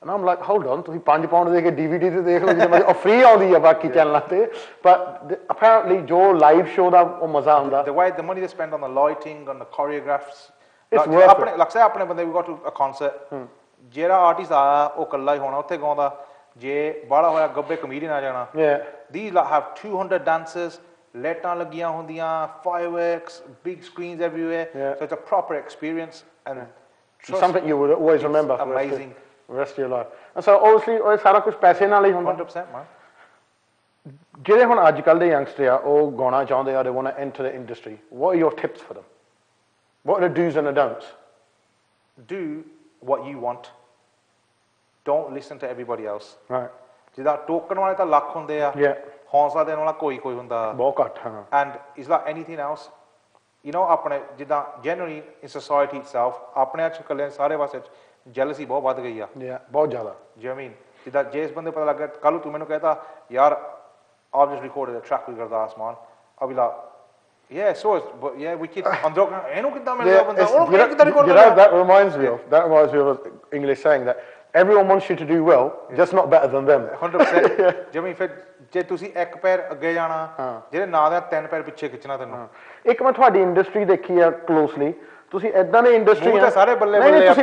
and I'm like hold on ਤੁਸੀਂ 5 ਪਾਉਂਡ ਦੇ ਕੇ DVD ਤੇ ਦੇਖ ਲਓ ਜਿਵੇਂ ਉਹ ਫ੍ਰੀ ਆਉਂਦੀ ਆ ਬਾਕੀ ਚੈਨਲਾਂ ਤੇ but apparently ਜੋ ਲਾਈਵ ਸ਼ੋਅ ਦਾ ਉਹ ਮਜ਼ਾ ਹੁੰਦਾ the way the money they spend on the lighting on the choreographs it's worth it like say ਆਪਣੇ ਬੰਦੇ we got to a concert ਜਿਹੜਾ ਆਰਟਿਸਟ ਆ ਉਹ ਇਕੱਲਾ ਹੀ ਹੋਣਾ ਉੱਥੇ ਗਾਉਂਦਾ ਜੇ ਬਾਹਲਾ ਹੋਇਆ ਗੱਬੇ ਕਮੇਡੀਅਨ ਆ ਜਾਣਾ these have 200 dancers ਲਾਈਟਾਂ ਲੱਗੀਆਂ ਹੁੰਦੀਆਂ fireworks big screens everywhere so it's a proper experience and something you would always remember for amazing the rest of your life and so obviously ਉਹ ਸਾਰਾ ਕੁਝ ਪੈਸੇ ਨਾਲ ਹੀ ਹੁੰਦਾ 100% man ਜਿਹੜੇ ਹੁਣ ਅੱਜ ਕੱਲ ਦੇ ਯੰਗਸਟਰ ਆ ਉਹ ਗਾਉਣਾ ਚਾਹੁੰਦੇ ਆ they want to enter the industry what are your tips for them what are the do's and the don'ts do what you want don't listen to everybody else right ਜਿਹਦਾ ਟੋਕਣ ਵਾਲੇ ਤਾਂ ਲੱਖ ਹੁੰਦੇ ਆ ਹੌਸਲਾ ਦੇਣ ਵਾਲਾ ਕੋਈ ਹੁੰਦਾ ਬਹੁਤ ਘੱਟ ਹਾਂ and it's like anything else you know ਆਪਣੇ ਜਿੱਦਾਂ generally in society itself ਆਪਣੇ ਅੱਜ ਕੱਲ੍ਹ ਸਾਰੇ ਪਾਸੇ jealousy ਬਹੁਤ ਵੱਧ ਗਈ ਆ ਬਹੁਤ ਜ਼ਿਆਦਾ you know what I mean ਜਿੱਦਾਂ ਜੇ ਇਸ ਬੰਦੇ ਪਤਾ ਲੱਗ ਗਿਆ ਕੱਲ ਤੂੰ ਮੈਨੂੰ ਕਹਤਾ ਯਾਰ I've just recorded a track with Gurdas man I'll be like yeah so but yeah we keep ਅੰਦਰੋਂ ਇਹਨੂੰ ਕਿੱਦਾਂ ਮਿਲ ਗਿਆ ਬੰਦਾ ਉਹਨੂੰ ਕਿੱਦਾਂ ਰਿਕਾਰਡ ਕਰ that reminds me of English saying that everyone wants you to do well just not better than them 100% ਜਿਵੇਂ ਫਿਰ ਜੇ ਤੁਸੀਂ ਇੱਕ ਪੈਰ ਅੱਗੇ ਜਾਣਾ ਜਿਹੜੇ ਨਾਲ ਦੇ 3 ਪੈਰ ਪਿੱਛੇ ਖਿੱਚਣਾ ਤੈਨੂੰ ਇੱਕ ਮੈਂ ਤੁਹਾਡੀ ਇੰਡਸਟਰੀ ਦੇਖੀ ਆ ਕਲੋਸਲੀ ਤੁਸੀਂ ਇਦਾਂ ਦੇ ਇੰਡਸਟਰੀ ਆ ਸਾਰੇ ਬੱਲੇ ਬੱਲੇ ਆ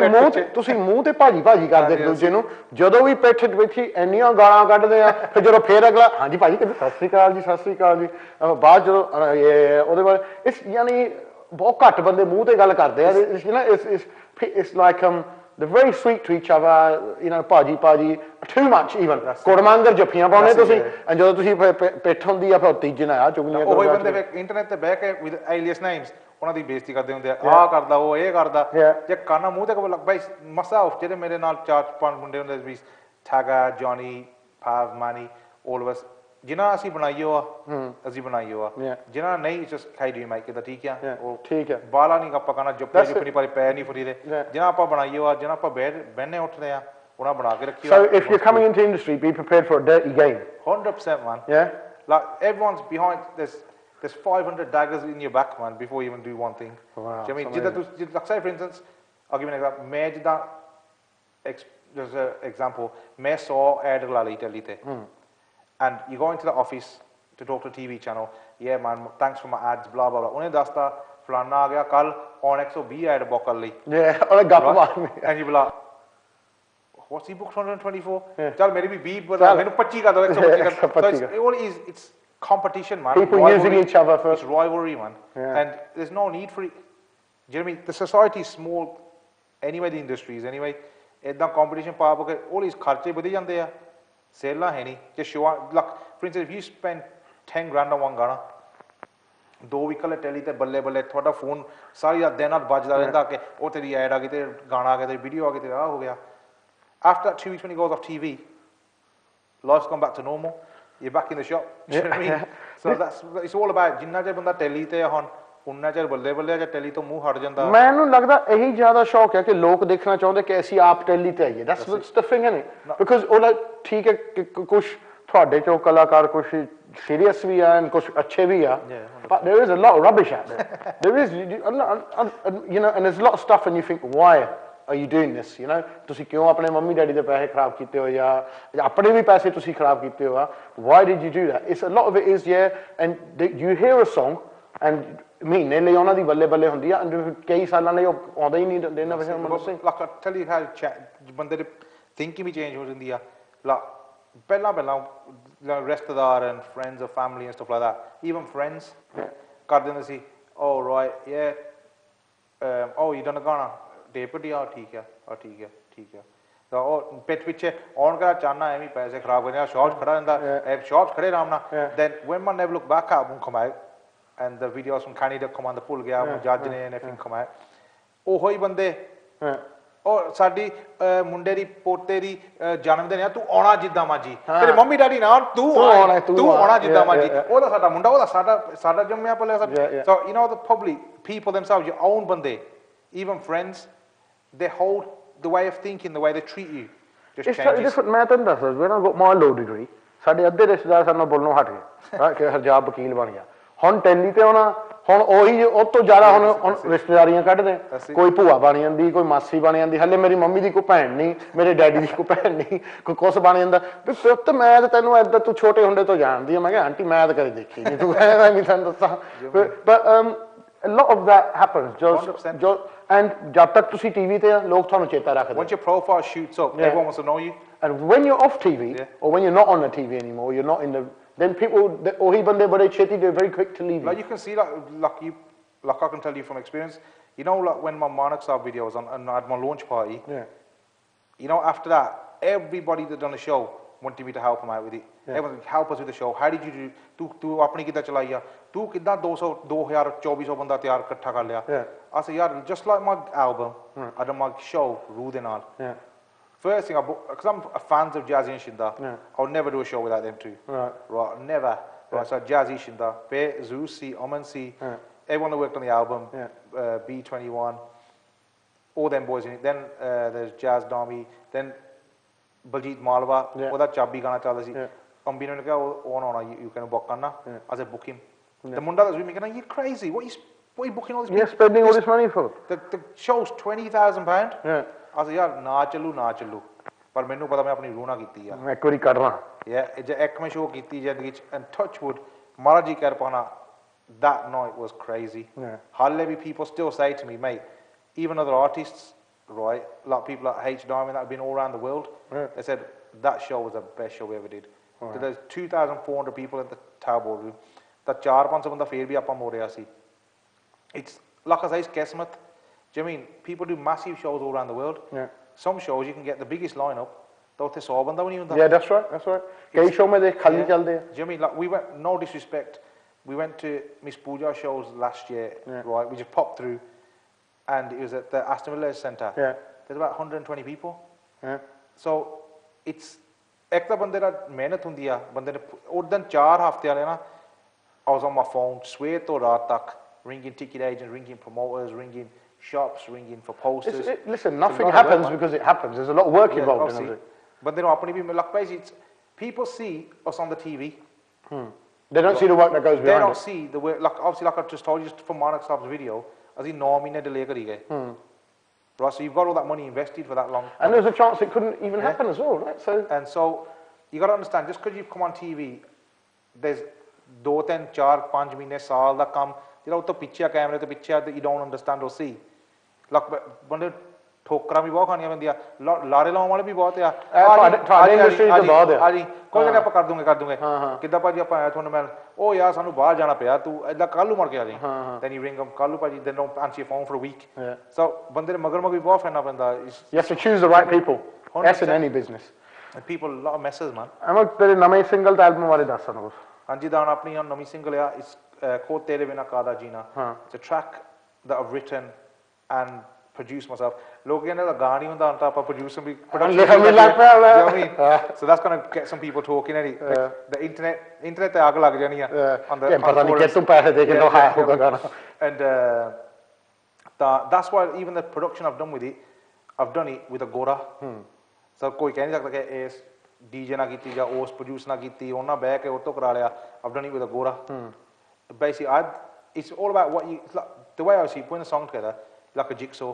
ਤੁਸੀਂ ਮੂੰਹ ਤੇ ਭਾਜੀ ਕਰਦੇ ਇੱਕ ਦੂਜੇ ਨੂੰ ਜਦੋਂ ਵੀ ਪਿੱਠ ਵਿੱਚ ਇੰਨੀਆਂ ਗਾਲਾਂ ਕੱਢਦੇ ਆ ਫਿਰ ਜਦੋਂ ਫੇਰ ਅਗਲਾ ਹਾਂਜੀ ਭਾਜੀ ਕਹਿੰਦੇ ਸਤਿ ਸ੍ਰੀ ਅਕਾਲ ਜੀ ਬਾਅਦ ਜਦੋਂ ਉਹਦੇ ਬਾਅਦ ਇਸ ਯਾਨੀ ਬਹੁਤ ਘੱਟ ਬੰਦੇ ਮੂੰਹ ਤੇ ਗੱਲ ਕਰਦੇ ਆ it's like they're very sweet to each other you know ਭਾਜੀ too much even ਕੁੜਮਾਂਗਰ ਜੱਫੀਆਂ ਪਾਉਣੇ ਤੁਸੀਂ ਜਦੋਂ ਤੁਸੀਂ ਪਿੱਠ ਹੁੰਦੀ ਆ ਫਿਰ ਤੀਜੇ ਨਾਲ ਆ ਚੁਗਲੀਆਂ ਉਹ ਬੰਦੇ ਇੰਟਰਨੈਟ ਤੇ ਬਹਿ ਕੇ with alias names ਉਹਨਾਂ ਦੀ ਬੇਇੱਜ਼ਤੀ ਕਰਦੇ ਹੁੰਦੇ ਆ ਆਹ ਕਰਦਾ ਉਹ ਇਹ ਕਰਦਾ ਜੇ ਕਾਨਾ ਮੂੰਹ ਤੇ ਬਾਈ myself ਜਿਹੜੇ ਮੇਰੇ ਨਾਲ 4-5 ਮੁੰਡੇ ਹੁੰਦੇ ਸੀ Taga Johnny Pav Manny all of us ਜਿਨ੍ਹਾਂ ਅਸੀਂ ਬਣਾਈਓ ਆ ਅਸੀਂ ਬਣਾਈਓ ਆ ਜਿਨ੍ਹਾਂ ਨਹੀਂ just how do you make it ਠੀਕ ਆ ਉਹ ਠੀਕ ਹੈ ਬਾਲਾ ਨਹੀਂ ਆਪਾਂ ਕਹਣਾ ਜੁੱਪੇ ਜੁੱਪਣੀ ਪਰ ਪੈ ਨਹੀਂ ਫਰੀ ਦੇ ਜਿਨ੍ਹਾਂ ਆਪਾਂ ਬਣਾਈਓ ਆ ਜਿਨ੍ਹਾਂ ਆਪਾਂ ਬਹਿਨੇ ਉੱਠਦੇ ਆ ਉਹਨਾਂ ਬਣਾ ਕੇ ਰੱਖੀਓ so if you're coming into industry be prepared for a dirty game 100% man like everyone's behind there's 500 daggers in your back man before you even do one thing I mean like say for instance I'll give you an example ਮੈਂ ਜਿੱਦਾਂ there's an example ਮੈਂ 100 ad ਲਾ ਲਈ Tally ਤੇ and you go into the office to talk to a TV channel. Yeah, man, thanks for my ads, blah blah blah. उन्हें दस्ता फलाना आ गया कल on 120 ad book कर ली. Yeah, और गप मारनी. And you be like, what's he booked 124? Yeah. चल मेरी भी 20 बता मैंने 25 का दो 125 का. So it's all is it's competition, man. People rivalry, using each other for. It's rivalry, man. Yeah. And there's no need for it. Do you know what I mean? The society is small anyway, the industries anyway. इतना competition पा के all these खर्चे बढ़े जाते हैं. सेला है नहीं. Just show like for instance, if you spend 10 grand on one गाना, 2 week ले टेली ते बल्ले बल्ले थोड़ा फोन सारी रात दिन रात बजदा रहता कि ओ तेरी ऐड आ गई तेरे गाना आ गया तेरी वीडियो आ गई तेरा हो गया. After that 2 weeks when he goes off TV, life's gone back to normal. You're back in the shop. Do you know what I mean? So it's all about जिन्ना जे बंदा टेली ते हन उन्ना जे बल्ले बल्ले जे टेली तो मुंह हट जाता. ਮੈਨੂੰ ਲੱਗਦਾ ਇਹੀ ਜ਼ਿਆਦਾ ਸ਼ੌਕ ਹੈ ਕਿ ਲੋਕ ਦੇਖਣਾ ਚਾਹੁੰਦੇ ਕਿ ਅਸੀਂ ਆਪ ਟੈਲੀ ਤੇ ਆਈਏ. That's the thing, isn't it? Because ਉਹ ਠੀਕ ਹੈ ਕਿ ਕੁਝ ਤੁਹਾਡੇ ਚੋਂ ਕਲਾਕਾਰ ਕੁਝ serious ਵੀ ਆ and ਕੁਝ ਅੱਛੇ ਵੀ ਆ. But there is a lot of rubbish out there. There is, you know, and there's a lot of stuff and you think, why are you doing this? You know, ਤੁਸੀਂ ਕਿਉਂ ਆਪਣੇ mummy daddy ਦੇ ਪੈਸੇ ਖਰਾਬ ਕੀਤੇ ਹੋ ਜਾਂ ਆਪਣੇ ਵੀ ਪੈਸੇ ਤੁਸੀਂ ਖਰਾਬ ਕੀਤੇ ਹੋ ਆ? Why did you do that? It's a lot of it is and you hear a song and ਮਹੀਨੇ ਲਈ ਉਹਨਾਂ ਦੀ ਬੱਲੇ ਬੱਲੇ ਹੁੰਦੀ ਆ and ਕਈ ਸਾਲਾਂ ਲਈ ਉਹ ਆਉਂਦਾ ਹੀ ਨਹੀਂ ਦੇ ਨਾ ਵੈਸੇ ਮਨੋਂ Singh. Like I tell you how ਬੰਦੇ ਦੀ thinking ਵੀ change ਹੋ ਜਾਂਦੀ ਆ. Like ਪਹਿਲਾਂ ਰਿਸ਼ਤੇਦਾਰ and friends or family and stuff like that. Even friends ਕਰ ਦਿੰਦੇ ਸੀ. Oh right, yeah. Oh you done a Ghana? Deputy आओ ठीक है तो और पिछे ऑन करा चाहना है पैसे खराब करने शॉप्स खड़ा रहता एक शॉप्स खड़े रहना then when man never look back at when come out and the videos from Canada come on the pull गया वो जज ने everything come out ਉਹ ਹੀ ਬੰਦੇ ਉਹ ਸਾਡੀ ਮੁੰਡੇ ਦੀ ਪੋਤੇ ਦੀ ਜਨਮ ਦਿਨ ਆ ਤੂੰ ਆਉਣਾ ਜਿੱਦਾਂ ਮਾਜੀ ਤੇਰੇ ਮੰਮੀ ਡੈਡੀ ਨਾ ਤੂੰ ਆਉਣਾ ਜਿੱਦਾਂ ਮਾਜੀ ਉਹਦਾ ਸਾਡਾ ਮੁੰਡਾ ਉਹਦਾ ਸਾਡਾ ਜੰਮਿਆ ਪਲਿਆ so you know the public people themselves your own ਬੰਦੇ even friends they hold the way of thinking, the way they treat you just it's changes. Different. मैं तैਨੂੰ ਦੱਸਦਾ when I got my law degree ਸਾਡੇ ਅੱਧੇ ਰਿਸ਼ਤੇਦਾਰ ਸਾਨੂੰ ਬੋਲਣੋਂ ਹਟ ਗਏ ਕਿ ਹਰਜਾਬ ਵਕੀਲ ਬਣ ਗਿਆ ਹੁਣ ਟੈਲੀ ਤੇ ਆਉਣਾ ਹੁਣ ਉਹੀ ਉਹ ਤੋਂ ਜ਼ਿਆਦਾ ਹੁਣ ਰਿਸ਼ਤੇਦਾਰੀਆਂ ਕੱਢਦੇ ਕੋਈ ਭੂਆ ਬਣ ਜਾਂਦੀ ਕੋਈ ਮਾਸੀ ਬਣ ਜਾਂਦੀ ਹਲੇ ਮੇਰੀ ਮੰਮੀ ਦੀ ਕੋਈ ਭੈਣ ਨਹੀਂ ਮੇਰੇ ਡੈਡੀ ਦੀ ਕੋਈ ਭੈਣ ਨਹੀਂ ਕੋਈ ਕੁਛ ਬਣ ਜਾਂਦਾ ਵੀ ਪੁੱਤ ਮੈਂ ਤਾਂ ਤੈਨੂੰ ਏਦਾਂ ਤੂੰ ਛੋਟੇ ਹੁੰਦੇ ਤੋਂ ਜਾਣਦੀ ਆ ਮੈਂ ਕਿਹਾ ਆਂਟੀ ਮੈਂ ਤਾਂ ਕਦੇ ਦੇਖੀ ਨਹੀਂ ਤੂੰ ਐਵੇਂ ਨਹੀਂ ਤੁਹਾਨੂੰ ਦੱਸਾਂ but a lot of that happens and jab tak tusi TV te log thanu cheta rakhde once your profile shoots up everyone wants to know you and when you're off TV or when you're not on the TV anymore you're not in the then people ohi bande bade cheti they're very quick to leave like you can see like I can tell you from experience you know like when my Manak Saab video was on and I had my launch party you know after that everybody that done the show wanted me to help them out with it everyone help us with the show how did you do tu apni kidda chalai तू कितना 200 2400 बंदा तैयार इकट्ठा कर लिया I said यार just like my album I done my show Roo de Naal first thing because I'm a fans of Jazzy and Shinda I'll never do a show without them too right never right so Jazzy Shinda Pe Zusi Oman C everyone that worked on the album B21 all them boys in it then there's Jazz Dami then Baljit Malwa ਉਹਦਾ ਚਾਬੀ ਗਾਣਾ ਚੱਲਦਾ ਸੀ ਕੰਬੀ ਨੇ ਕਿਹਾ ਉਹ ਆਉਣਾ you can book ਕਰਨਾ I said book him the munda was me going you're crazy what are you booking all this you're spending all this money for the show's £20,000 I said यार ना चलू पर ਮੈਨੂੰ ਪਤਾ ਮੈਂ ਆਪਣੀ ਰੂਹ ਨਾ ਕੀਤੀ ਆ ਮੈਂ ਇੱਕ ਵਾਰੀ ਕਰਨਾ ਜੇ ਇੱਕ ਮੈਂ ਸ਼ੋਅ ਕੀਤੀ ਜ਼ਿੰਦਗੀ ਚ and touch wood Maharaj ji ਕਰ ਪਾਣਾ that night was crazy ਹਾਲੇ ਵੀ people still say to me mate even other artists right like people like H Diamond that have been all around the world they said that show was the best show we ever did there's 2,400 people in the Tower Ballroom ਤਾਂ 400-500 ਬੰਦਾ ਫੇਰ ਵੀ ਆਪਾਂ ਮੋੜਿਆ ਸੀ it's like I say it's kismet do you mean people do massive shows all around the world some shows you can get the biggest lineup ਤਾਂ ਉੱਥੇ 100 ਬੰਦਾ ਵੀ ਨਹੀਂ ਹੁੰਦਾ that's right ਕਈ ਸ਼ੋਅ ਮੇ ਦੇ ਖਾਲੀ ਚੱਲਦੇ ਆ do you mean like we went no disrespect we went to Miss Pooja shows last year right we just popped through and it was at the Aston Villa Centre there's about 120 people so it's ਇੱਕ ਤਾਂ ਬੰਦੇ ਦਾ ਮਿਹਨਤ ਹੁੰਦੀ ਆ ਬੰਦੇ ਨੇ ਉਦੋਂ 4 ਹਫ਼ਤੇ ਵਾਲੇ ਨਾ I was on my phone ਸਵੇਰ ਤੋਂ ਰਾਤ ਤੱਕ ringing ticket agents ringing promoters ringing shops ringing for posters listen nothing happens because it happens there's a lot of work involved in it ਬੰਦੇ ਨੂੰ ਆਪਣੀ ਵੀ ਲੱਗ ਪਈ ਸੀ people see us on the TV they don't see the work that goes behind they don't see the work like obviously like I just told you just from Manak Saab's video ਅਸੀਂ 9 ਮਹੀਨੇ delay ਕਰੀ ਗਏ right so you've got all that money invested for that long and there's a chance it couldn't even happen as well right so you got to understand just because you've come on TV there's 2 3 4 5 ਮਹੀਨੇ ਸਾਲ ਦਾ ਕੰਮ ਜਿਹੜਾ ਉਹ ਤੋਂ ਪਿੱਛੇ ਕੈਮਰੇ ਤੋਂ ਪਿੱਛੇ ਯੂ ਡੋਨਟ ਅੰਡਰਸਟੈਂਡ ਔਰ ਸੀ ਲੱਕ ਬੰਦੇ ਠੋਕਰਾਂ ਵੀ ਬਹੁਤ ਖਾਣੀਆਂ ਪੈਂਦੀਆਂ ਲਾਰੇ ਲਾਉਣ ਵਾਲੇ ਵੀ ਬਹੁਤ ਆ ਤੁਹਾਡੇ ਇੰਡਸਟਰੀ ਚ ਬਹੁਤ ਆ ਹਾਂਜੀ ਕੋਈ ਕਹਿੰਦਾ ਆਪਾਂ ਕਰ ਦੂੰਗੇ ਕਿੱਦਾਂ ਭਾਜੀ ਆਪਾਂ ਆਇਆ ਤੁਹਾਨੂੰ ਮਿਲਣ ਉਹ ਯਾਰ ਸਾਨੂੰ ਬਾਹਰ ਜਾਣਾ ਪਿਆ ਤੂੰ ਏਦਾਂ ਕੱਲ ਨੂੰ ਮੁੜ ਕੇ ਆ ਜਾਈਂ then you ring them ਕੱਲ ਨੂੰ ਭਾਜੀ they don't answer your phone for a week so ਬੰਦੇ ਦੇ ਮਗਰ ਵੀ ਬਹੁਤ ਫਿਰਨਾ ਪੈਂਦਾ you have to choose the right people that's in any business and people lot of messes man ਅਮਰ ਤੇਰੇ ਨਵੇਂ ਸਿੰਗਲ ਤੇ ਐਲਬਮ ਬਾਰੇ ਦੱਸ ਸਾਨੂੰ ਹਾਂਜੀ ਦਾਨ ਆਪਣੀ ਨਵੀਂ ਸਿੰਗਲ ਆ ਇਸ ਖੋ ਤੇਰੇ ਬਿਨਾ ਕਾਦਾ ਜੀਣਾ it's a track that I've written and produced myself ਲੋਕ ਕਹਿੰਦੇ ਦਾ ਗਾਣਾ ਨਹੀਂ ਹੁੰਦਾ ਤਾਂ ਆਪਾਂ ਪ੍ਰੋਡਿਊਸਰ ਵੀ ਲਿਖਣ ਵੀ ਲੱਗ ਪਿਆ so that's going to get some people talking any the internet ਤੇ ਅੱਗ ਲੱਗ ਜਾਣੀ ਆ ਪਤਾ ਨਹੀਂ ਕਿੱਥੋਂ ਪੈਸੇ ਦੇ ਕੇ ਲੋ ਹੋਗਾ ਗਾਣਾ and that's why even the production I've done it with a gora so ਕੋਈ ਕਹਿ ਨਹੀਂ ਸਕਦਾ ਕਿ ਇਸ ਡੀਜੇ ਨਾਲ ਕੀਤੀ ਜਾਂ ਉਸ ਪ੍ਰੋਡਿਊਸ ਨਾਲ ਕੀਤੀ ਉਹਨਾਂ ਬਹਿ ਕੇ ਉਹ ਤੋਂ ਕਰਾ ਲਿਆ I've done it with a gora basically it's all about what you the way I see putting a song together like a jigsaw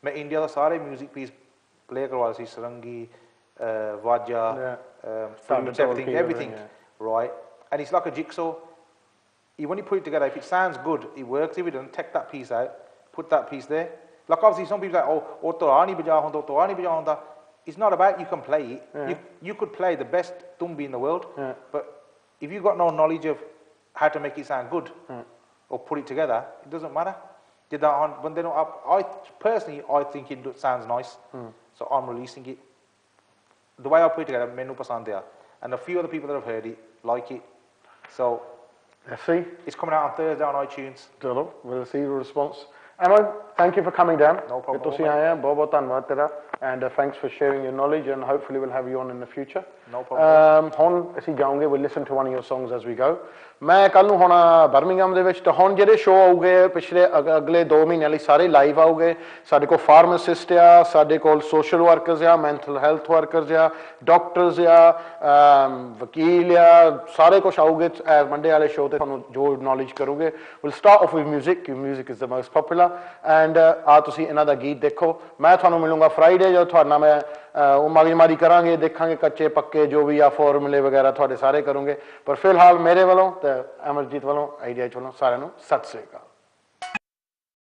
मैं इंडिया का सारे म्यूजिक पीस प्ले करवा सी सरंगी वाजा everything right and it's like a jigsaw when you put it together if it sounds good it works if you don't take that piece out put that piece there like obviously some people are like oh to nahi baja honda it's not about you can play it you could play the best tumbi in the world but if you've got no knowledge of how to make it sound good or put it together it doesn't matter did that on but then I personally I think it sounds nice so I'm releasing it the way I put it together menu pasand hai and a few other people that have heard it like it so let's see it's coming out on Thursday on iTunes we'll see your response Emma thank you for coming down no problem ਤੁਸੀਂ ਆਏ ਆ ਬਹੁਤ ਧੰਨਵਾਦ ਤੇਰਾ and thanks for sharing your knowledge and hopefully we'll have you on in the future no problem ਹੁਣ ਅਸੀਂ ਜਾਵਾਂਗੇ we'll listen to one of your songs as we go ਮੈਂ ਕੱਲ ਨੂੰ ਹੁਣ ਬਰਮਿੰਗਮ ਦੇ ਵਿੱਚ ਤਾਂ ਹੁਣ ਜਿਹੜੇ ਸ਼ੋਅ ਆਉਗੇ ਪਿਛਲੇ ਅਗਲੇ 2 ਮਹੀਨਿਆਂ ਲਈ ਸਾਰੇ ਲਾਈਵ ਆਉਗੇ ਸਾਡੇ ਕੋਲ ਫਾਰਮਾਸਿਸਟ ਆ ਸਾਡੇ ਕੋਲ ਸੋਸ਼ਲ ਵਰਕਰਸ ਆ ਮੈਂਟਲ ਹੈਲਥ ਵਰਕਰਸ ਆ ਡਾਕਟਰਸ ਆ ਵਕੀਲ ਆ ਸਾਰੇ ਕੁਝ ਆਉਗੇ ਮੰਡੇ ਵਾਲੇ ਸ਼ੋਅ ਤੇ ਤੁਹਾਨੂੰ ਜੋ ਨੌਲੇਜ ਕਰੋਗੇ we'll start off with music music is the most popular and ਆ ਤੁਸੀਂ ਇਹਨਾਂ ਦਾ ਗੀਤ ਦੇਖੋ ਮੈਂ ਤੁਹਾਨੂੰ ਮਿਲੂੰਗਾ ਫਰਾਈਡੇ ਜਦੋਂ ਤੁਹਾਡੇ ਨਾਲ ਮੈਂ ਉਹ ਮਾਰੀ ਕਰਾਂਗੇ ਦੇਖਾਂਗੇ ਕੱਚੇ ਪੱਕੇ ਜੋ ਵੀ ਆ ਫਾਰਮੂਲੇ ਵਗੈਰਾ ਤੁਹਾਡੇ ਸਾਰੇ ਕਰੋਗੇ ਪਰ ਫਿਲਹਾਲ ਮੇਰੇ ਵੱਲੋਂ ਤੇ ਅਮਰਜੀਤ ਵੱਲੋਂ ਆਈਡੀਆ ਵੱਲੋਂ ਸਾਰਿਆਂ ਨੂੰ ਸਤਿ ਸ੍ਰੀ ਅਕਾਲ